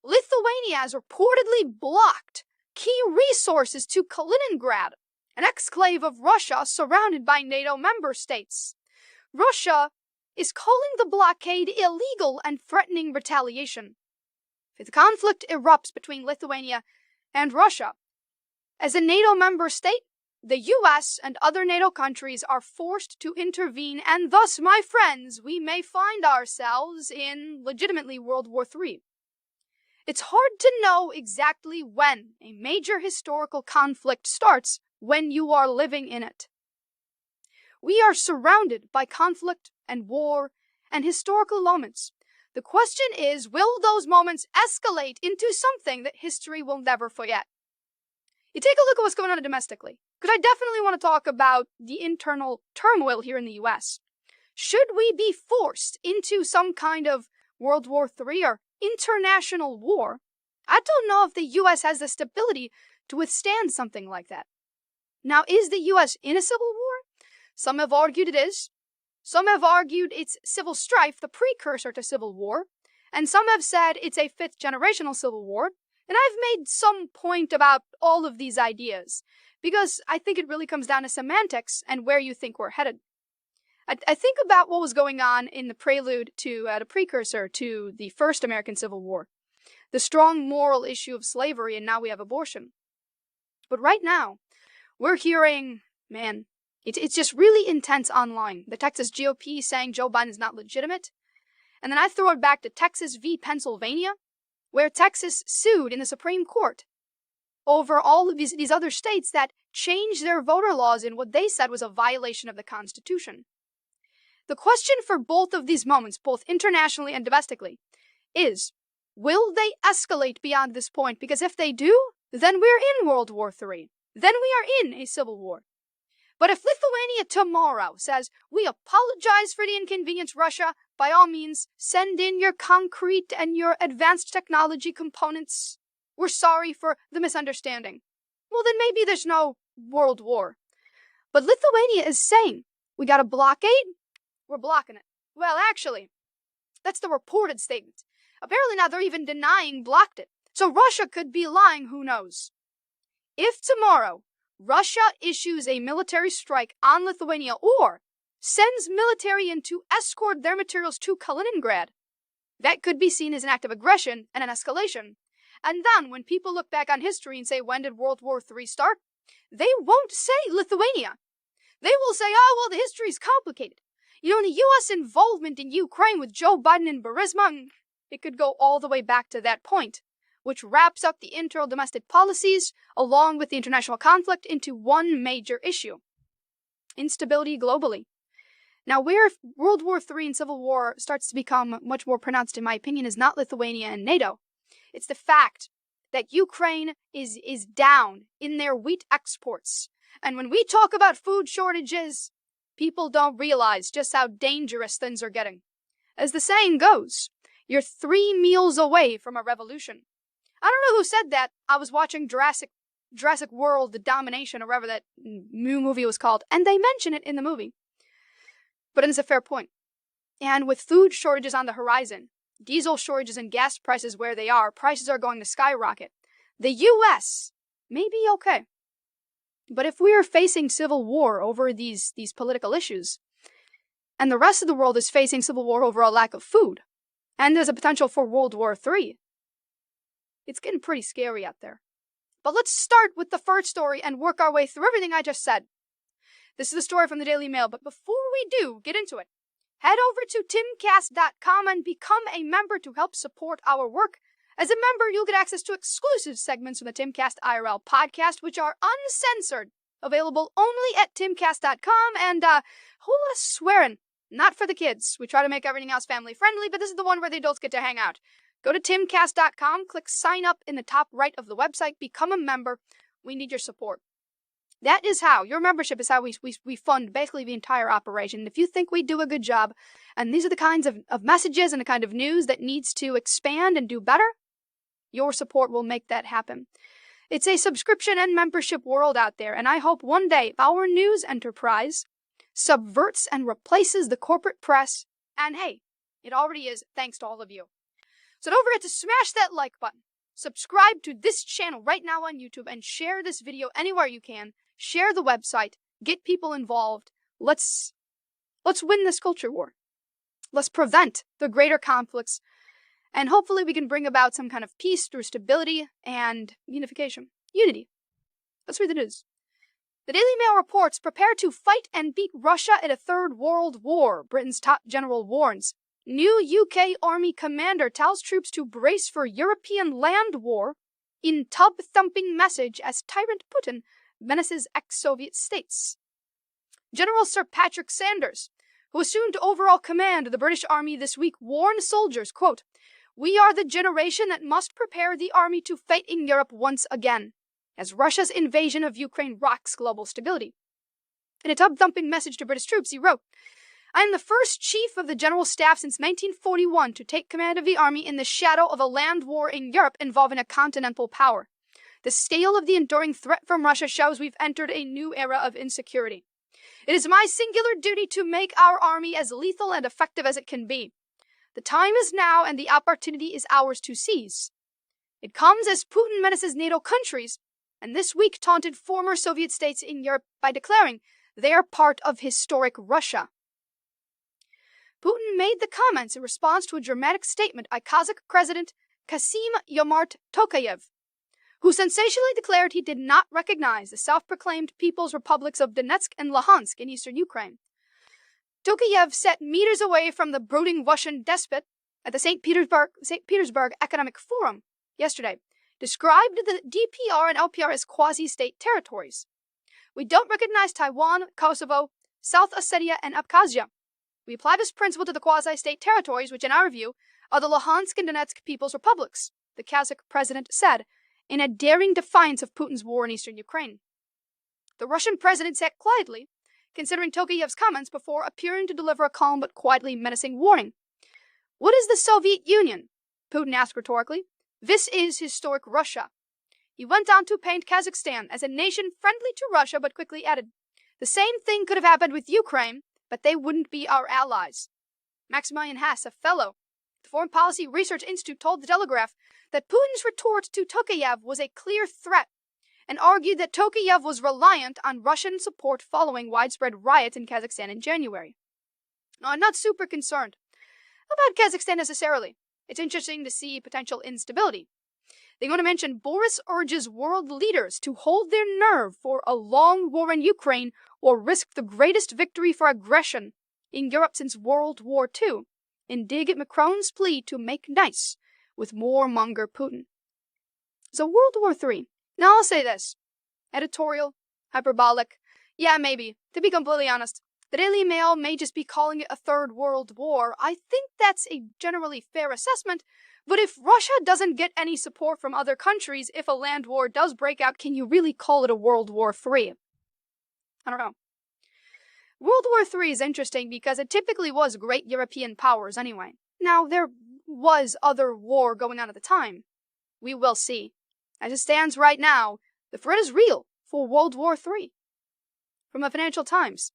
Speaker 1: Lithuania has reportedly blocked key resources to Kaliningrad, an exclave of Russia surrounded by NATO member states. Russia is calling the blockade illegal and threatening retaliation. If the conflict erupts between Lithuania and Russia, as a NATO member state, the US and other NATO countries are forced to intervene, and thus, my friends, we may find ourselves in legitimately World War III. It's hard to know exactly when a major historical conflict starts when you are living in it. We are surrounded by conflict and war and historical moments. The question is, will those moments escalate into something that history will never forget? You take a look at what's going on domestically, because I definitely want to talk about the internal turmoil here in the US. Should we be forced into some kind of World War III or international war? I don't know if the US has the stability to withstand something like that. Now, is the US in a civil war? Some have argued it is. Some have argued it's civil strife, the precursor to civil war. And some have said it's a fifth generational civil war. And I've made some point about all of these ideas, because I think it really comes down to semantics and where you think we're headed. I think about what was going on in the prelude to, the precursor to the first American Civil War. the strong moral issue of slavery, and now we have abortion. But right now, we're hearing, man, it's just really intense online. The Texas GOP saying Joe Biden is not legitimate. And then I throw it back to Texas v. Pennsylvania, where Texas sued in the Supreme Court over all of these other states that changed their voter laws in what they said was a violation of the Constitution. The question for both of these moments, both internationally and domestically, is, will they escalate beyond this point? Because if they do, then we're in World War III. Then we are in a civil war. But if Lithuania tomorrow says, we apologize for the inconvenience, Russia, by all means, send in your concrete and your advanced technology components. We're sorry for the misunderstanding. Well, then maybe there's no world war. But Lithuania is saying, we got a blockade, we're blocking it. Well, actually, that's the reported statement. Apparently now they're even denying blocked it. So Russia could be lying, who knows? If tomorrow Russia issues a military strike on Lithuania or sends military in to escort their materials to Kaliningrad, that could be seen as an act of aggression and an escalation. And then when people look back on history and say, when did World War III start? They won't say Lithuania. They will say, oh, well, the history is complicated. You know, the U.S. involvement in Ukraine with Joe Biden and Burisma, it could go all the way back to that point, which wraps up the internal domestic policies along with the international conflict into one major issue: instability globally. Now, where World War III and Civil War starts to become much more pronounced, in my opinion, is not Lithuania and NATO. It's the fact that Ukraine is down in their wheat exports. And when we talk about food shortages, people don't realize just how dangerous things are getting. As the saying goes, you're 3 meals away from a revolution. I don't know who said that. I was watching Jurassic World, The Domination, or whatever that new movie was called, and they mention it in the movie. But it's a fair point. And with food shortages on the horizon, diesel shortages and gas prices where they are, prices are going to skyrocket. The U.S. may be okay. But if we are facing civil war over these political issues, and the rest of the world is facing civil war over a lack of food, and there's a potential for World War III, it's getting pretty scary out there. But let's start with the first story and work our way through everything I just said. This is the story from the Daily Mail, but before we do get into it, head over to timcast.com and become a member to help support our work. As a member, you'll get access to exclusive segments from the Timcast IRL podcast, which are uncensored, available only at timcast.com, and whole lot of swearing, not for the kids. We try to make everything else family friendly, but this is the one where the adults get to hang out. Go to timcast.com, click sign up in the top right of the website, become a member. We need your support. That is how, your membership is how we fund basically the entire operation. If you think we do a good job, and these are the kinds of messages and the kind of news that needs to expand and do better, your support will make that happen. It's a subscription and membership world out there, and I hope one day our news enterprise subverts and replaces the corporate press, and hey, it already is thanks to all of you. So don't forget to smash that like button, subscribe to this channel right now on YouTube, and share this video anywhere you can. Share the website, get people involved. Let's win this culture war. Let's prevent the greater conflicts, and hopefully we can bring about some kind of peace through stability and unification. Unity. Let's read the news. The Daily Mail reports, prepare to fight and beat Russia in a third world war, Britain's top general warns. New UK Army commander tells troops to brace for European land war in tub-thumping message as tyrant Putin menaces ex-Soviet states. General Sir Patrick Sanders, who assumed overall command of the British Army this week, warned soldiers, quote, "We are the generation that must prepare the army to fight in Europe once again, as Russia's invasion of Ukraine rocks global stability." In a tub-thumping message to British troops, he wrote, "I am the first chief of the General Staff since 1941 to take command of the army in the shadow of a land war in Europe involving a continental power. The scale of the enduring threat from Russia shows we've entered a new era of insecurity. It is my singular duty to make our army as lethal and effective as it can be. The time is now, and the opportunity is ours to seize. It comes as Putin menaces NATO countries, and this week taunted former Soviet states in Europe by declaring they are part of historic Russia." Putin made the comments in response to a dramatic statement by Kazakh President Kassym-Jomart Tokayev, who sensationally declared he did not recognize the self-proclaimed People's Republics of Donetsk and Luhansk in eastern Ukraine. Tokayev sat meters away from the brooding Russian despot at the St. Petersburg Economic Forum yesterday, described the DPR and LPR as quasi-state territories. We don't recognize Taiwan, Kosovo, South Ossetia, and Abkhazia. We apply this principle to the quasi-state territories, which in our view are the Luhansk and Donetsk People's Republics, the Kazakh president said, in a daring defiance of Putin's war in eastern Ukraine. The Russian president sat quietly, considering Tokayev's comments before appearing to deliver a calm but quietly menacing warning. What is the Soviet Union? Putin asked rhetorically. This is historic Russia. He went on to paint Kazakhstan as a nation friendly to Russia, but quickly added, the same thing could have happened with Ukraine, but they wouldn't be our allies. Maximilian Haas, a fellow at the Foreign Policy Research Institute, told The Telegraph that Putin's retort to Tokayev was a clear threat and argued that Tokayev was reliant on Russian support following widespread riots in Kazakhstan in January. Now, I'm not super concerned about Kazakhstan necessarily. It's interesting to see potential instability. They want to mention Boris urges world leaders to hold their nerve for a long war in Ukraine or risk the greatest victory for aggression in Europe since World War II, and dig at Macron's plea to make nice with warmonger Putin. So World War III. Now I'll say this. Editorial, hyperbolic. Yeah, maybe. To be completely honest, the Daily Mail may just be calling it a third world war. I think that's a generally fair assessment, but if Russia doesn't get any support from other countries, if a land war does break out, can you really call it a World War III? I don't know. World War III is interesting because it typically was great European powers anyway. Now, there was other war going on at the time. We will see. As it stands right now, the threat is real for World War III. From the Financial Times,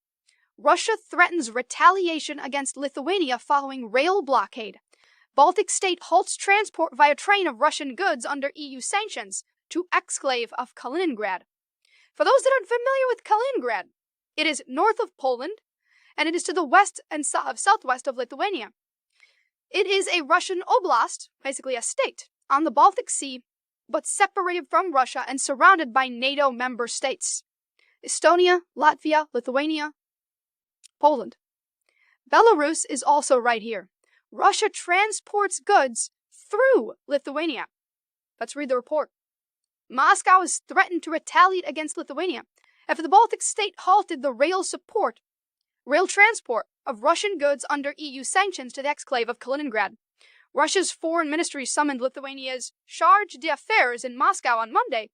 Speaker 1: Russia threatens retaliation against Lithuania following rail blockade. Baltic state halts transport via train of Russian goods under EU sanctions to exclave of Kaliningrad. For those that aren't familiar with Kaliningrad, it is north of Poland, and it is to the west and southwest of Lithuania. It is a Russian oblast, basically a state, on the Baltic Sea, but separated from Russia and surrounded by NATO member states. Estonia, Latvia, Lithuania, Poland. Belarus is also right here. Russia transports goods through Lithuania. Let's read the report. Moscow has threatened to retaliate against Lithuania after the Baltic state halted the rail transport of Russian goods under EU sanctions to the exclave of Kaliningrad. Russia's foreign ministry summoned Lithuania's charge d'affaires in Moscow on Monday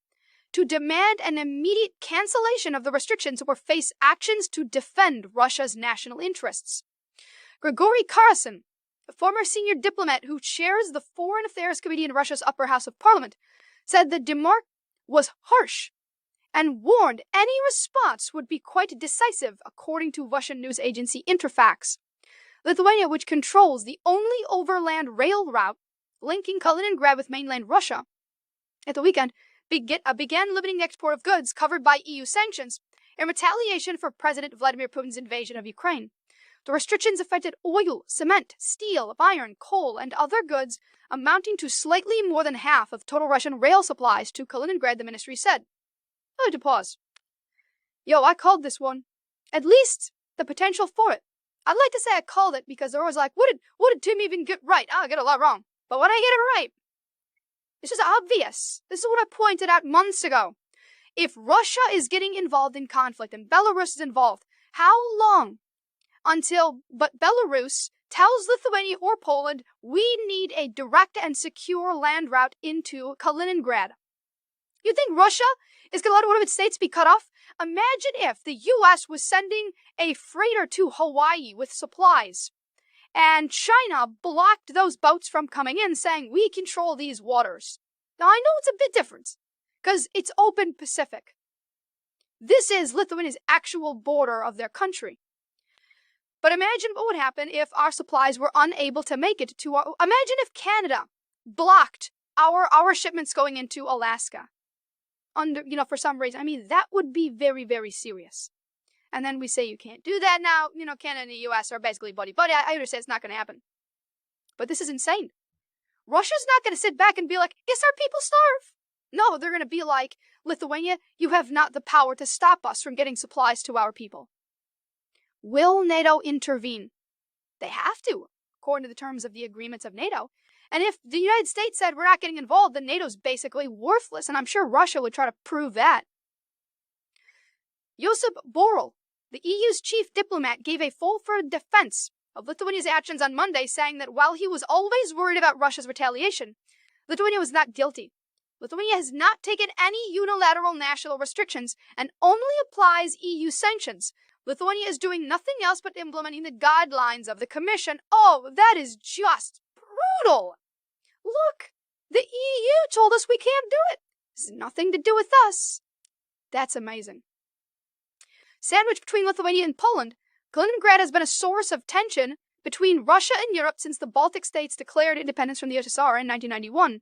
Speaker 1: to demand an immediate cancellation of the restrictions or face actions to defend Russia's national interests. Grigory Karasin, a former senior diplomat who chairs the Foreign Affairs Committee in Russia's upper house of parliament, said the demarche was harsh and warned any response would be quite decisive, according to Russian news agency Interfax. Lithuania, which controls the only overland rail route linking Kaliningrad with mainland Russia, at the weekend began limiting the export of goods covered by EU sanctions in retaliation for President Vladimir Putin's invasion of Ukraine. The restrictions affected oil, cement, steel, iron, coal, and other goods amounting to slightly more than half of total Russian rail supplies to Kaliningrad, the ministry said. I had to pause. I called this one. At least the potential for it. I'd like to say I called it because they're always like, what did Tim even get right? I get a lot wrong. But when I get it right, it's just obvious. This is what I pointed out months ago. If Russia is getting involved in conflict and Belarus is involved, how long until Belarus tells Lithuania or Poland we need a direct and secure land route into Kaliningrad? You think Russia is going to let one of its states be cut off? Imagine if the U.S. was sending a freighter to Hawaii with supplies, and China blocked those boats from coming in, saying, we control these waters. Now, I know it's a bit different, because it's open Pacific. This is Lithuania's actual border of their country. But imagine what would happen if our supplies were unable to make it to our... Imagine if Canada blocked our shipments going into Alaska. For some reason. I mean, that would be very, very serious. And then we say you can't do that now. Canada and the U.S. are basically buddy-buddy. I understand it's not going to happen. But this is insane. Russia's not going to sit back and be like, guess our people starve. No, they're going to be like, Lithuania, you have not the power to stop us from getting supplies to our people. Will NATO intervene? They have to, according to the terms of the agreements of NATO. And if the United States said we're not getting involved, then NATO's basically worthless, and I'm sure Russia would try to prove that. Josip Borrell, the EU's chief diplomat, gave a full-throated defense of Lithuania's actions on Monday, saying that while he was always worried about Russia's retaliation, Lithuania was not guilty. Lithuania has not taken any unilateral national restrictions and only applies EU sanctions. Lithuania is doing nothing else but implementing the guidelines of the Commission. Oh, that is just brutal. Look, the EU told us we can't do it. This has nothing to do with us. That's amazing. Sandwiched between Lithuania and Poland, Kaliningrad has been a source of tension between Russia and Europe since the Baltic states declared independence from the USSR in 1991,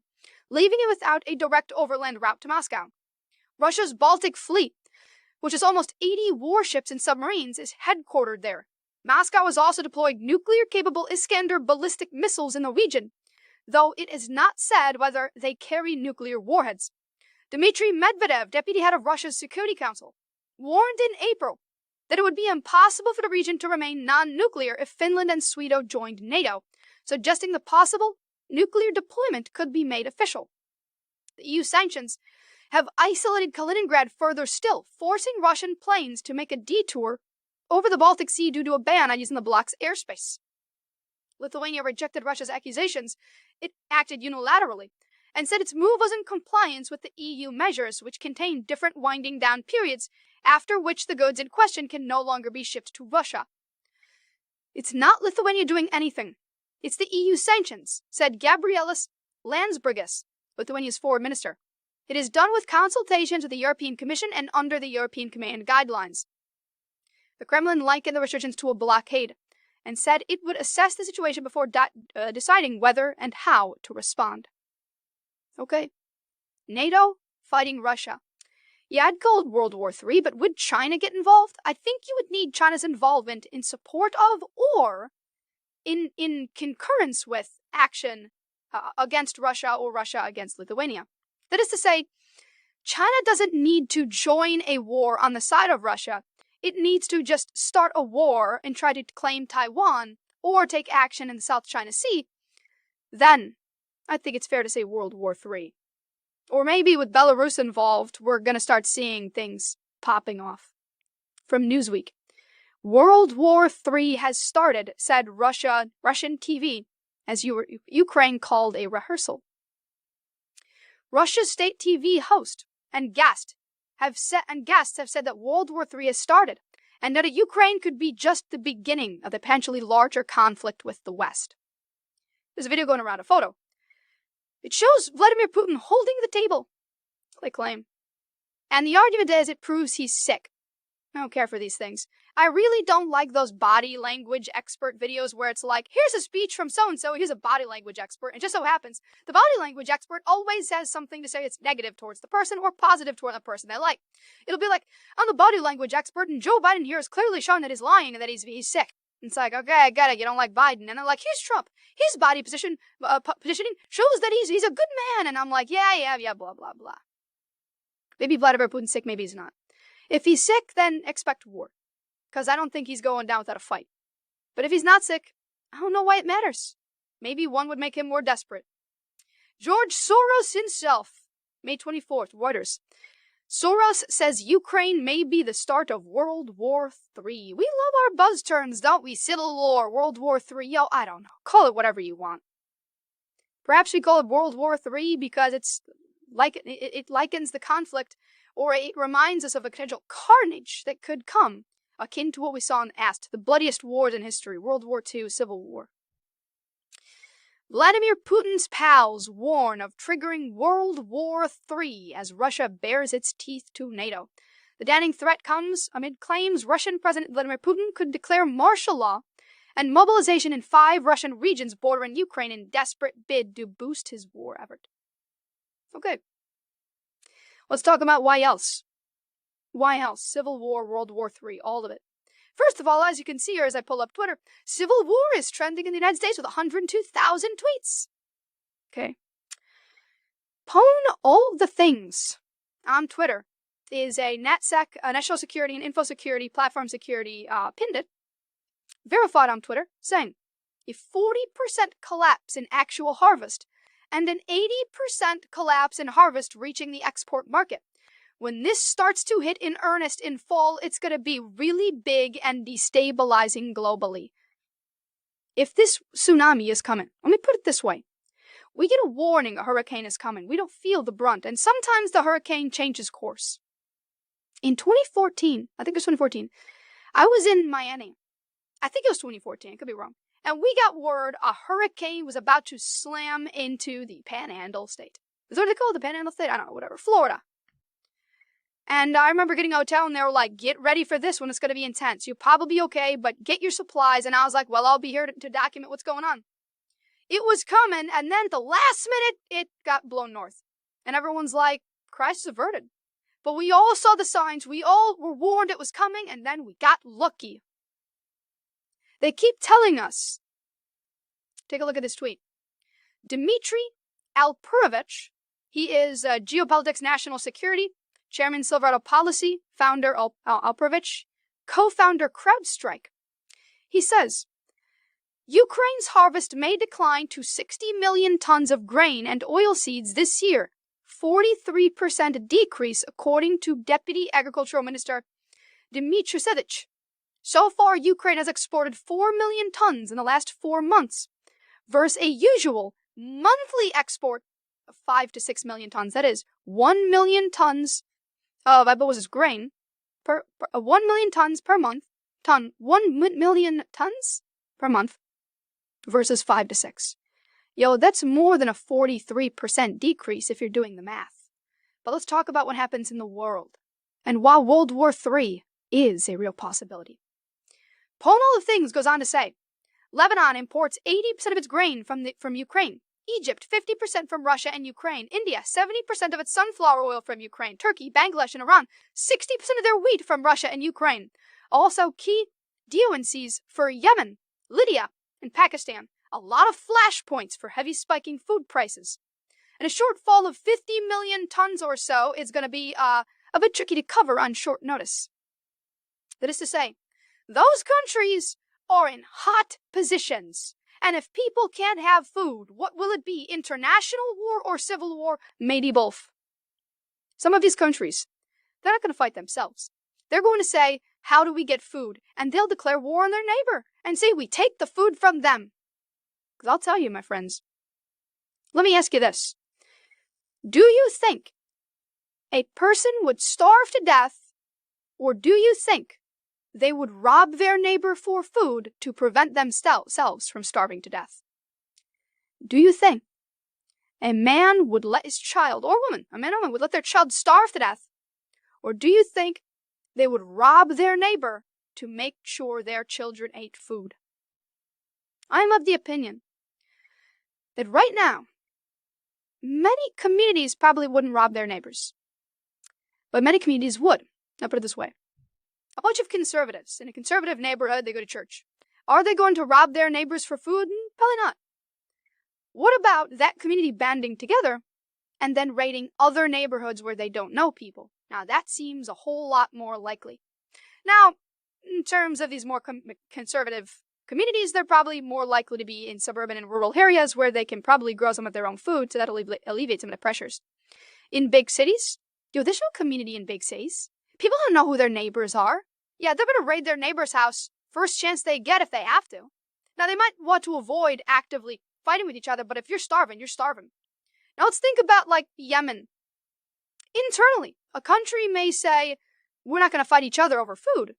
Speaker 1: leaving it without a direct overland route to Moscow. Russia's Baltic Fleet, which is almost 80 warships and submarines, is headquartered there. Moscow has also deployed nuclear-capable Iskander ballistic missiles in the region, though it is not said whether they carry nuclear warheads. Dmitry Medvedev, deputy head of Russia's Security Council, warned in April that it would be impossible for the region to remain non-nuclear if Finland and Sweden joined NATO, suggesting the possible nuclear deployment could be made official. The EU sanctions have isolated Kaliningrad further still, forcing Russian planes to make a detour over the Baltic Sea due to a ban on using the bloc's airspace. Lithuania rejected Russia's accusations. It acted unilaterally and said its move was in compliance with the EU measures, which contain different winding down periods, after which the goods in question can no longer be shipped to Russia. It's not Lithuania doing anything. It's the EU sanctions, said Gabrielis Landsbergis, Lithuania's foreign minister. It is done with consultations with the European Commission and under the European Command guidelines. The Kremlin likened the restrictions to a blockade and said it would assess the situation before deciding whether and how to respond. Okay. NATO fighting Russia. Yeah, I'd call it World War III, but would China get involved? I think you would need China's involvement in support of or in concurrence with action against Russia or Russia against Lithuania. That is to say, China doesn't need to join a war on the side of Russia. It needs to just start a war and try to claim Taiwan or take action in the South China Sea. Then, I think it's fair to say World War III. Or maybe with Belarus involved, we're going to start seeing things popping off. From Newsweek, World War III has started, said Russian TV, as Ukraine called a rehearsal. Russia's state TV host and guests have said that World War III has started, and that Ukraine could be just the beginning of the potentially larger conflict with the West. There's a video going around, a photo. It shows Vladimir Putin holding the table, they claim. And the argument is it proves he's sick. I don't care for these things. I really don't like those body language expert videos where it's like, here's a speech from so-and-so, here's a body language expert. And it just so happens, the body language expert always has something to say that's negative towards the person or positive toward the person they like. It'll be like, I'm the body language expert, and Joe Biden here has clearly shown that he's lying and that he's sick. And it's like, okay, I get it, you don't like Biden. And they're like, here's Trump. His body positioning shows that he's a good man. And I'm like, yeah, blah, blah, blah. Maybe Vladimir Putin's sick, maybe he's not. If he's sick, then expect war. Because I don't think he's going down without a fight. But if he's not sick, I don't know why it matters. Maybe one would make him more desperate. George Soros himself, May 24th, Reuters. Soros says Ukraine may be the start of World War III. We love our buzz terms, don't we? Civil War, World War III. Yo, I don't know. Call it whatever you want. Perhaps we call it World War III because it likens the conflict, or it reminds us of a potential carnage that could come, akin to what we saw in Ast, the bloodiest wars in history, World War II, Civil War. Vladimir Putin's pals warn of triggering World War III as Russia bares its teeth to NATO. The damning threat comes amid claims Russian President Vladimir Putin could declare martial law and mobilization in 5 Russian regions bordering Ukraine in desperate bid to boost his war effort. Okay. Let's talk about why else. Why else? Civil War, World War III, all of it. First of all, as you can see here as I pull up Twitter, Civil War is trending in the United States with 102,000 tweets. Okay. Pwn All the Things on Twitter is a NatSec, national security and info security, platform security pundit, verified on Twitter, saying a 40% collapse in actual harvest and an 80% collapse in harvest reaching the export market. When this starts to hit in earnest in fall, it's going to be really big and destabilizing globally. If this tsunami is coming, let me put it this way. We get a warning a hurricane is coming. We don't feel the brunt, and sometimes the hurricane changes course. In 2014, I think it was 2014, I was in Miami. I think it was 2014, I could be wrong. And we got word a hurricane was about to slam into the Panhandle State. Is that what they call it, the Panhandle State? I don't know, whatever, Florida. And I remember getting a hotel, and they were like, get ready for this one, it's going to be intense. You'll probably be okay, but get your supplies. And I was like, well, I'll be here to document what's going on. It was coming, and then at the last minute, it got blown north. And everyone's like, crisis averted. But we all saw the signs, we all were warned it was coming, and then we got lucky. They keep telling us. Take a look at this tweet. Dmitry Alperovich, he is Geopolitics National Security, Chairman Silverado Policy, founder Alperovich, co-founder CrowdStrike. He says, Ukraine's harvest may decline to 60 million tons of grain and oilseeds this year, 43% decrease according to Deputy Agricultural Minister Dmitry Sedich. So far, Ukraine has exported 4 million tons in the last 4 months, versus a usual monthly export of 5 to 6 million tons. That is 1 million tons of, I suppose, grain, 1 million tons per month, 1 million tons per month, versus 5 to 6. Yo, that's more than a 43% decrease if you're doing the math. But let's talk about what happens in the world, and why World War III is a real possibility. Pwn All the Things goes on to say, Lebanon imports 80% of its grain from Ukraine. Egypt, 50% from Russia and Ukraine. India, 70% of its sunflower oil from Ukraine. Turkey, Bangladesh, and Iran, 60% of their wheat from Russia and Ukraine. Also key DONCs for Yemen, Libya, and Pakistan. A lot of flashpoints for heavy spiking food prices. And a shortfall of 50 million tons or so is going to be a bit tricky to cover on short notice. That is to say, those countries are in hot positions. And if people can't have food, what will it be? International war or civil war? Maybe both. Some of these countries, they're not going to fight themselves. They're going to say, how do we get food? And they'll declare war on their neighbor and say, we take the food from them. Because I'll tell you, my friends, let me ask you this. Do you think a person would starve to death, or do you think they would rob their neighbor for food to prevent themselves from starving to death? Do you think a man would let his child, or woman, a man or woman, would let their child starve to death? Or do you think they would rob their neighbor to make sure their children ate food? I'm of the opinion that right now, many communities probably wouldn't rob their neighbors. But many communities would. I'll put it this way. A bunch of conservatives in a conservative neighborhood, they go to church. Are they going to rob their neighbors for food? Probably not. What about that community banding together and then raiding other neighborhoods where they don't know people? Now, that seems a whole lot more likely. Now, in terms of these more conservative communities, they're probably more likely to be in suburban and rural areas where they can probably grow some of their own food, so that'll alleviate some of the pressures. In big cities, there's no community in big cities. People don't know who their neighbors are. Yeah, they're going to raid their neighbor's house first chance they get if they have to. Now, they might want to avoid actively fighting with each other, but if you're starving, you're starving. Now, let's think about, like, Yemen. Internally, a country may say, we're not going to fight each other over food.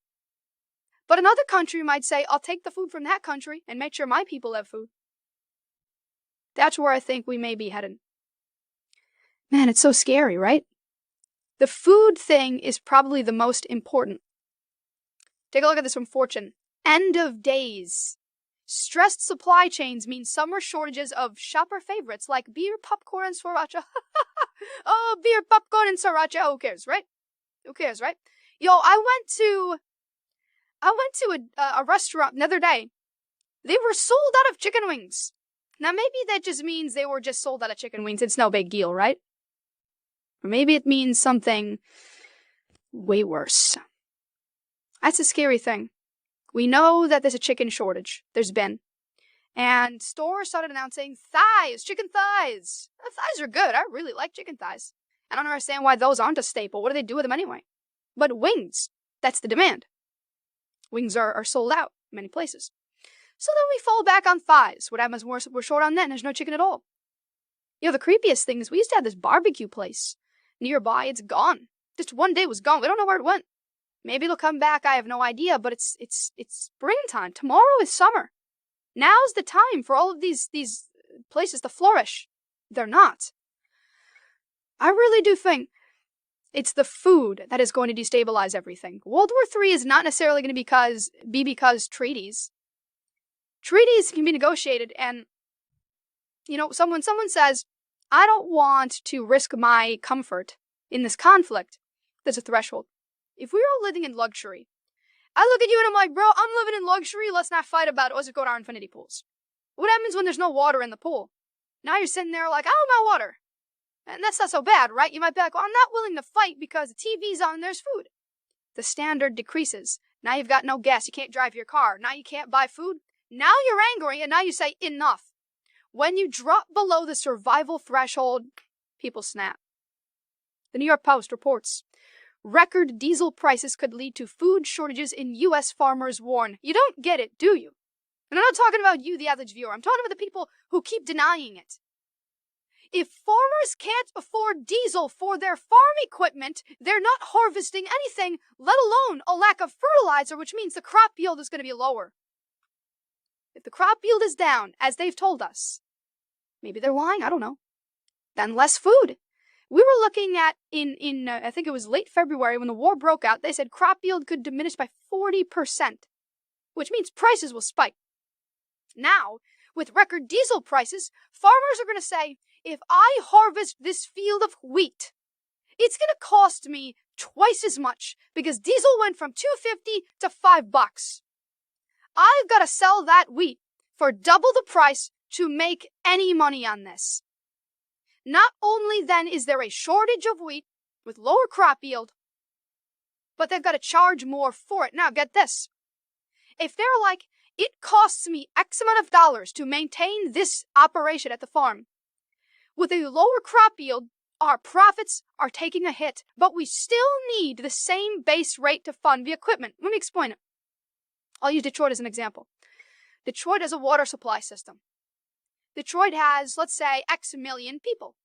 Speaker 1: But another country might say, I'll take the food from that country and make sure my people have food. That's where I think we may be headed. Man, it's so scary, right? The food thing is probably the most important. Take a look at this from Fortune. End of days. Stressed supply chains mean summer shortages of shopper favorites like beer, popcorn, and sriracha. Oh, beer, popcorn, and sriracha. Who cares, right? Who cares, right? Yo, I went to a restaurant the other day. They were sold out of chicken wings. Now, maybe that just means they were just sold out of chicken wings. It's no big deal, right? Or maybe it means something way worse. That's a scary thing. We know that there's a chicken shortage. There's been. And stores started announcing thighs, chicken thighs. Thighs are good. I really like chicken thighs. I don't understand why those aren't a staple. What do they do with them anyway? But wings, that's the demand. Wings are sold out in many places. So then we fall back on thighs. What happens when we're short on that and there's no chicken at all? You know, the creepiest thing is we used to have this barbecue place nearby. It's gone. Just one day it was gone. We don't know where it went. Maybe it'll come back. I have no idea, but it's springtime. Tomorrow is summer. Now's the time for all of these places to flourish. They're not. I really do think it's the food that is going to destabilize everything. World War III is not necessarily going to be because treaties. Treaties can be negotiated, and you know, someone says, I don't want to risk my comfort in this conflict. There's a threshold. If we're all living in luxury, I look at you and I'm like, bro, I'm living in luxury. Let's not fight about it. Let's just go to our infinity pools. What happens when there's no water in the pool? Now you're sitting there like, I don't got water. And that's not so bad, right? You might be like, well, I'm not willing to fight because the TV's on and there's food. The standard decreases. Now you've got no gas. You can't drive your car. Now you can't buy food. Now you're angry and now you say, enough. When you drop below the survival threshold, people snap. The New York Post reports, record diesel prices could lead to food shortages in U.S. farmers warn. You don't get it, do you? And I'm not talking about you, the average viewer. I'm talking about the people who keep denying it. If farmers can't afford diesel for their farm equipment, they're not harvesting anything, let alone a lack of fertilizer, which means the crop yield is going to be lower. If the crop yield is down, as they've told us, maybe they're lying, I don't know, then less food. We were looking at, I think it was late February when the war broke out, they said crop yield could diminish by 40%, which means prices will spike. Now, with record diesel prices, farmers are going to say, if I harvest this field of wheat, it's going to cost me twice as much because diesel went from $2.50 to $5. I've got to sell that wheat for double the price to make any money on this. Not only then is there a shortage of wheat with lower crop yield, but they've got to charge more for it. Now, get this. If they're like, it costs me X amount of dollars to maintain this operation at the farm, with a lower crop yield, our profits are taking a hit, but we still need the same base rate to fund the equipment. Let me explain it. I'll use Detroit as an example. Detroit has a water supply system. Detroit has, let's say, X million people.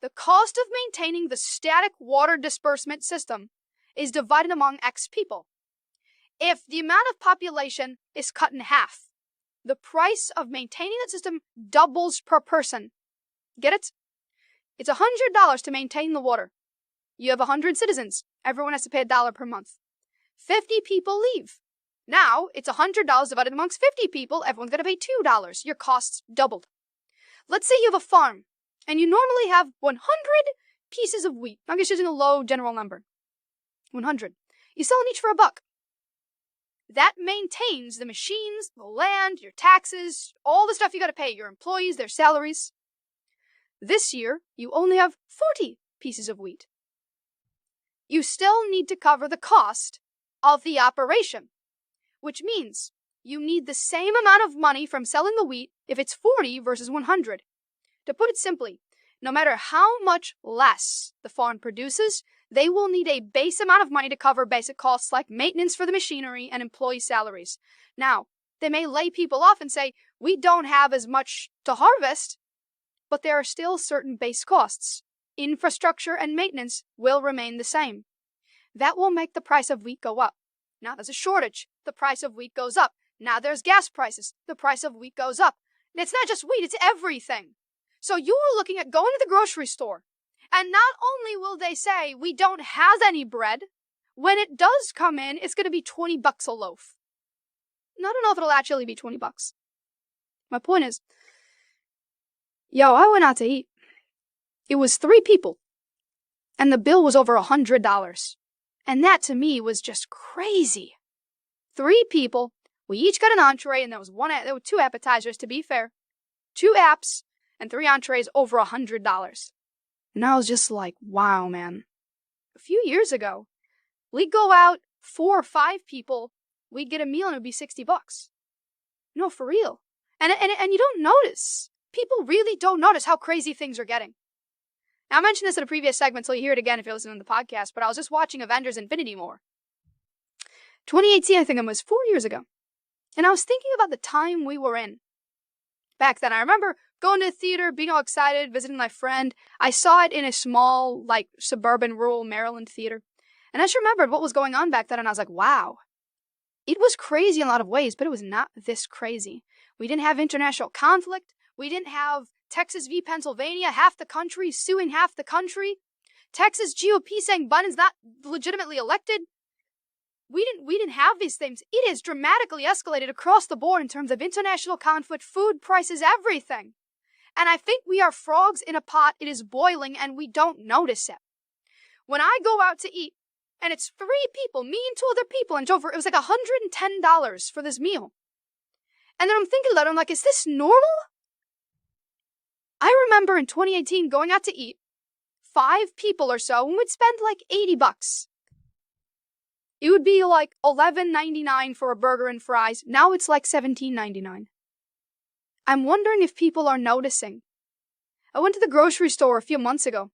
Speaker 1: The cost of maintaining the static water disbursement system is divided among X people. If the amount of population is cut in half, the price of maintaining that system doubles per person. Get it? It's $100 to maintain the water. You have 100 citizens. Everyone has to pay $1 per month. 50 people leave. Now, it's $100 divided amongst 50 people. Everyone's going to pay $2. Your costs doubled. Let's say you have a farm, and you normally have 100 pieces of wheat. I'm just using a low general number. 100. You sell them each for $1. That maintains the machines, the land, your taxes, all the stuff you got to pay, your employees, their salaries. This year, you only have 40 pieces of wheat. You still need to cover the cost of the operation, which means you need the same amount of money from selling the wheat if it's 40 versus 100. To put it simply, no matter how much less the farm produces, they will need a base amount of money to cover basic costs like maintenance for the machinery and employee salaries. Now, they may lay people off and say, we don't have as much to harvest, but there are still certain base costs. Infrastructure and maintenance will remain the same. That will make the price of wheat go up. Now there's a shortage. The price of wheat goes up. Now there's gas prices. The price of wheat goes up. And it's not just wheat, it's everything. So you are looking at going to the grocery store, and not only will they say, we don't have any bread, when it does come in, it's going to be $20 a loaf. And I don't know if it'll actually be $20. My point is, I went out to eat. It was 3 people, and the bill was over $100. And that to me was just crazy. 3 people, we each got an entree, and there were 2 appetizers, to be fair. 2 apps, and 3 entrees over $100. And I was just like, wow, man. A few years ago, we'd go out, 4 or 5 people, we'd get a meal and it would be $60. No, for real. And you don't notice. People really don't notice how crazy things are getting. Now, I mentioned this in a previous segment, so you hear it again if you're listening to the podcast, but I was just watching Avengers Infinity War. 2018, I think it was 4 years ago. And I was thinking about the time we were in. Back then, I remember going to the theater, being all excited, visiting my friend. I saw it in a small, suburban, rural Maryland theater. And I just remembered what was going on back then, and I was like, wow. It was crazy in a lot of ways, but it was not this crazy. We didn't have international conflict. We didn't have Texas v. Pennsylvania, half the country suing half the country. Texas GOP saying Biden's not legitimately elected. We didn't have these things. It has dramatically escalated across the board in terms of international conflict, food prices, everything. And I think we are frogs in a pot. It is boiling and we don't notice it. When I go out to eat, and it's 3 people, me and 2 other people, and it was like $110 for this meal. And then I'm thinking about it, I'm like, is this normal? I remember in 2018 going out to eat, 5 people or so, and we'd spend like $80. It would be like $11.99 for a burger and fries. Now it's like $17.99. I'm wondering if people are noticing. I went to the grocery store a few months ago.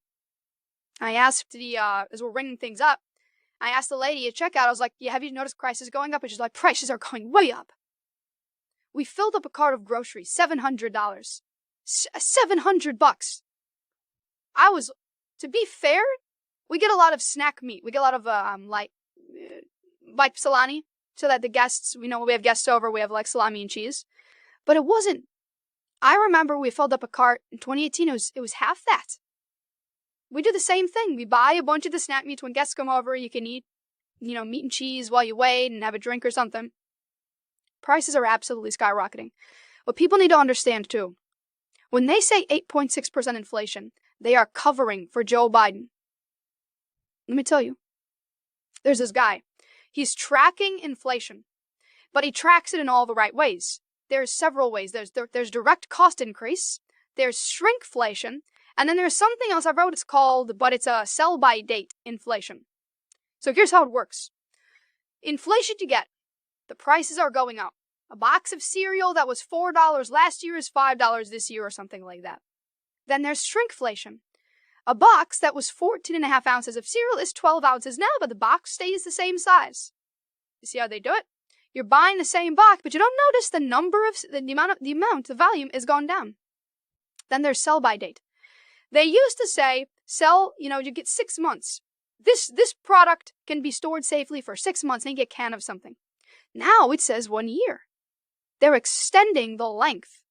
Speaker 1: I asked as we're ringing things up, I asked the lady at checkout, I was like, yeah, have you noticed prices going up? And she's like, prices are going way up. We filled up a cart of groceries, $700. $700. To be fair, we get a lot of snack meat. We get a lot of, like salami, so that the guests, when we have guests over, we have like salami and cheese. But it wasn't. I remember we filled up a cart in 2018, it was half that. We do the same thing. We buy a bunch of the snack meats when guests come over. You can eat, meat and cheese while you wait and have a drink or something. Prices are absolutely skyrocketing. What people need to understand, too, when they say 8.6% inflation, they are covering for Joe Biden. Let me tell you. There's this guy. He's tracking inflation, but he tracks it in all the right ways. There's several ways. There's direct cost increase. There's shrinkflation. And then there's something else I wrote, it's a sell-by date inflation. So here's how it works. Inflation you get, the prices are going up. A box of cereal that was $4 last year is $5 this year or something like that. Then there's shrinkflation. A box that was 14.5 ounces of cereal is 12 ounces now, but the box stays the same size. You see how they do it? You're buying the same box, but you don't notice the volume is gone down. Then there's sell-by date. They used to say, you get 6 months. This product can be stored safely for 6 months and you get a can of something. Now it says 1 year. They're extending the length.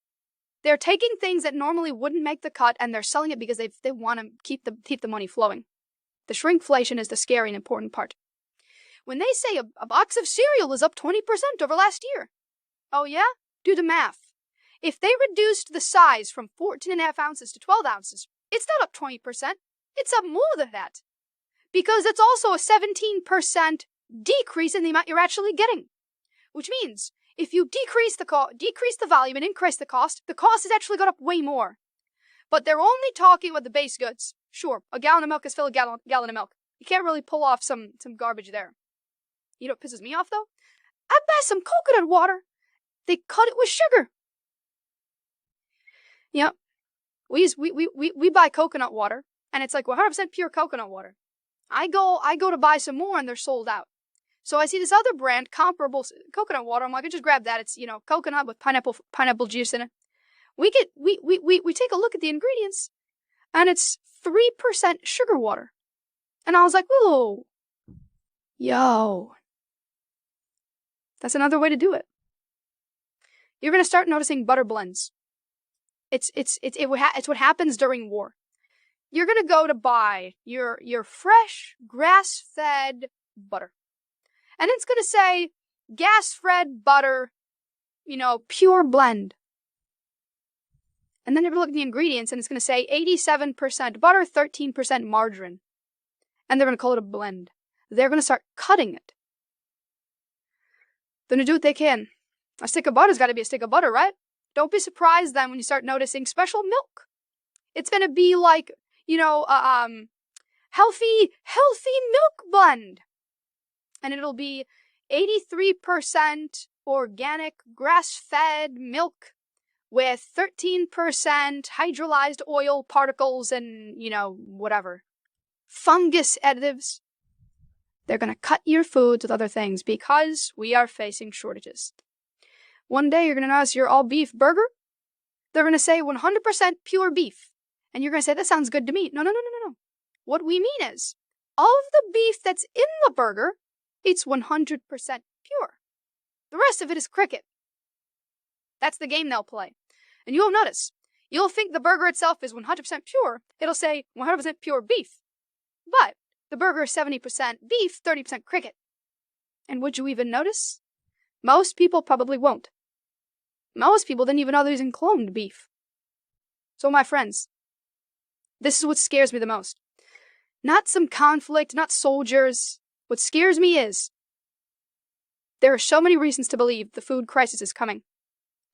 Speaker 1: They're taking things that normally wouldn't make the cut and they're selling it because they want to keep the money flowing. The shrinkflation is the scary and important part. When they say a box of cereal is up 20% over last year. Oh yeah? Do the math. If they reduced the size from 14.5 ounces to 12 ounces, it's not up 20%. It's up more than that. Because it's also a 17% decrease in the amount you're actually getting. Which means, if you decrease the volume and increase the cost has actually gone up way more. But they're only talking about the base goods. Sure, a gallon of milk is still a gallon of milk. You can't really pull off some garbage there. You know what pisses me off, though? I buy some coconut water. They cut it with sugar. Yep. We buy coconut water, and it's like 100% pure coconut water. I go to buy some more, and they're sold out. So I see this other brand, comparable coconut water. I'm like, I just grab that. It's, coconut with pineapple juice in it. We take a look at the ingredients, and it's 3% sugar water. And I was like, whoa, yo. That's another way to do it. You're going to start noticing butter blends. It's what happens during war. You're going to go to buy your fresh, grass-fed butter. And it's going to say, gas-fed butter, pure blend. And then you're going to look at the ingredients, and it's going to say 87% butter, 13% margarine. And they're going to call it a blend. They're going to start cutting it. They're going to do what they can. A stick of butter's got to be a stick of butter, right? Don't be surprised then when you start noticing special milk. It's going to be like, healthy milk blend. And it'll be 83% organic grass-fed milk with 13% hydrolyzed oil particles and, whatever. Fungus additives. They're going to cut your foods with other things because we are facing shortages. One day you're going to notice your all-beef burger. They're going to say 100% pure beef. And you're going to say, that sounds good to me. No. What we mean is, all of the beef that's in the burger, it's 100% pure. The rest of it is cricket. That's the game they'll play. And you'll notice, you'll think the burger itself is 100% pure. It'll say 100% pure beef. But the burger is 70% beef, 30% cricket. And would you even notice? Most people probably won't. Most people didn't even know they're using cloned beef. So my friends, this is what scares me the most. Not some conflict, not soldiers. What scares me is there are so many reasons to believe the food crisis is coming.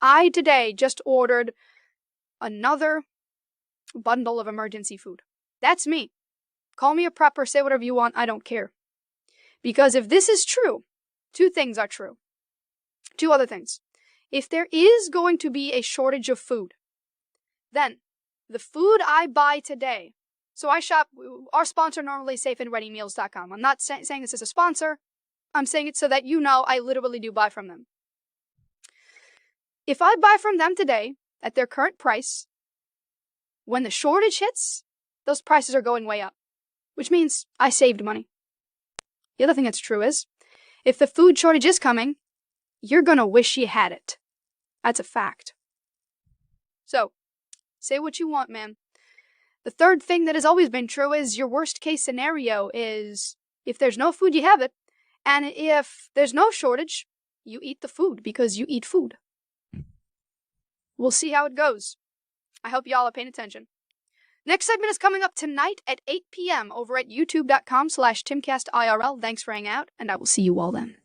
Speaker 1: I today just ordered another bundle of emergency food. That's me. Call me a prepper, say whatever you want, I don't care. Because if this is true, two things are true. Two other things. If there is going to be a shortage of food, then the food I buy today, so I shop, our sponsor normally is safeandreadymeals.com. I'm not saying this as a sponsor. I'm saying it so that you know I literally do buy from them. If I buy from them today at their current price, when the shortage hits, those prices are going way up, which means I saved money. The other thing that's true is, if the food shortage is coming, you're going to wish you had it. That's a fact. So, say what you want, man. The third thing that has always been true is your worst case scenario is if there's no food, you have it. And if there's no shortage, you eat the food because you eat food. We'll see how it goes. I hope y'all are paying attention. Next segment is coming up tonight at 8 p.m. over at youtube.com/TimcastIRL. Thanks for hanging out, and I will see you all then.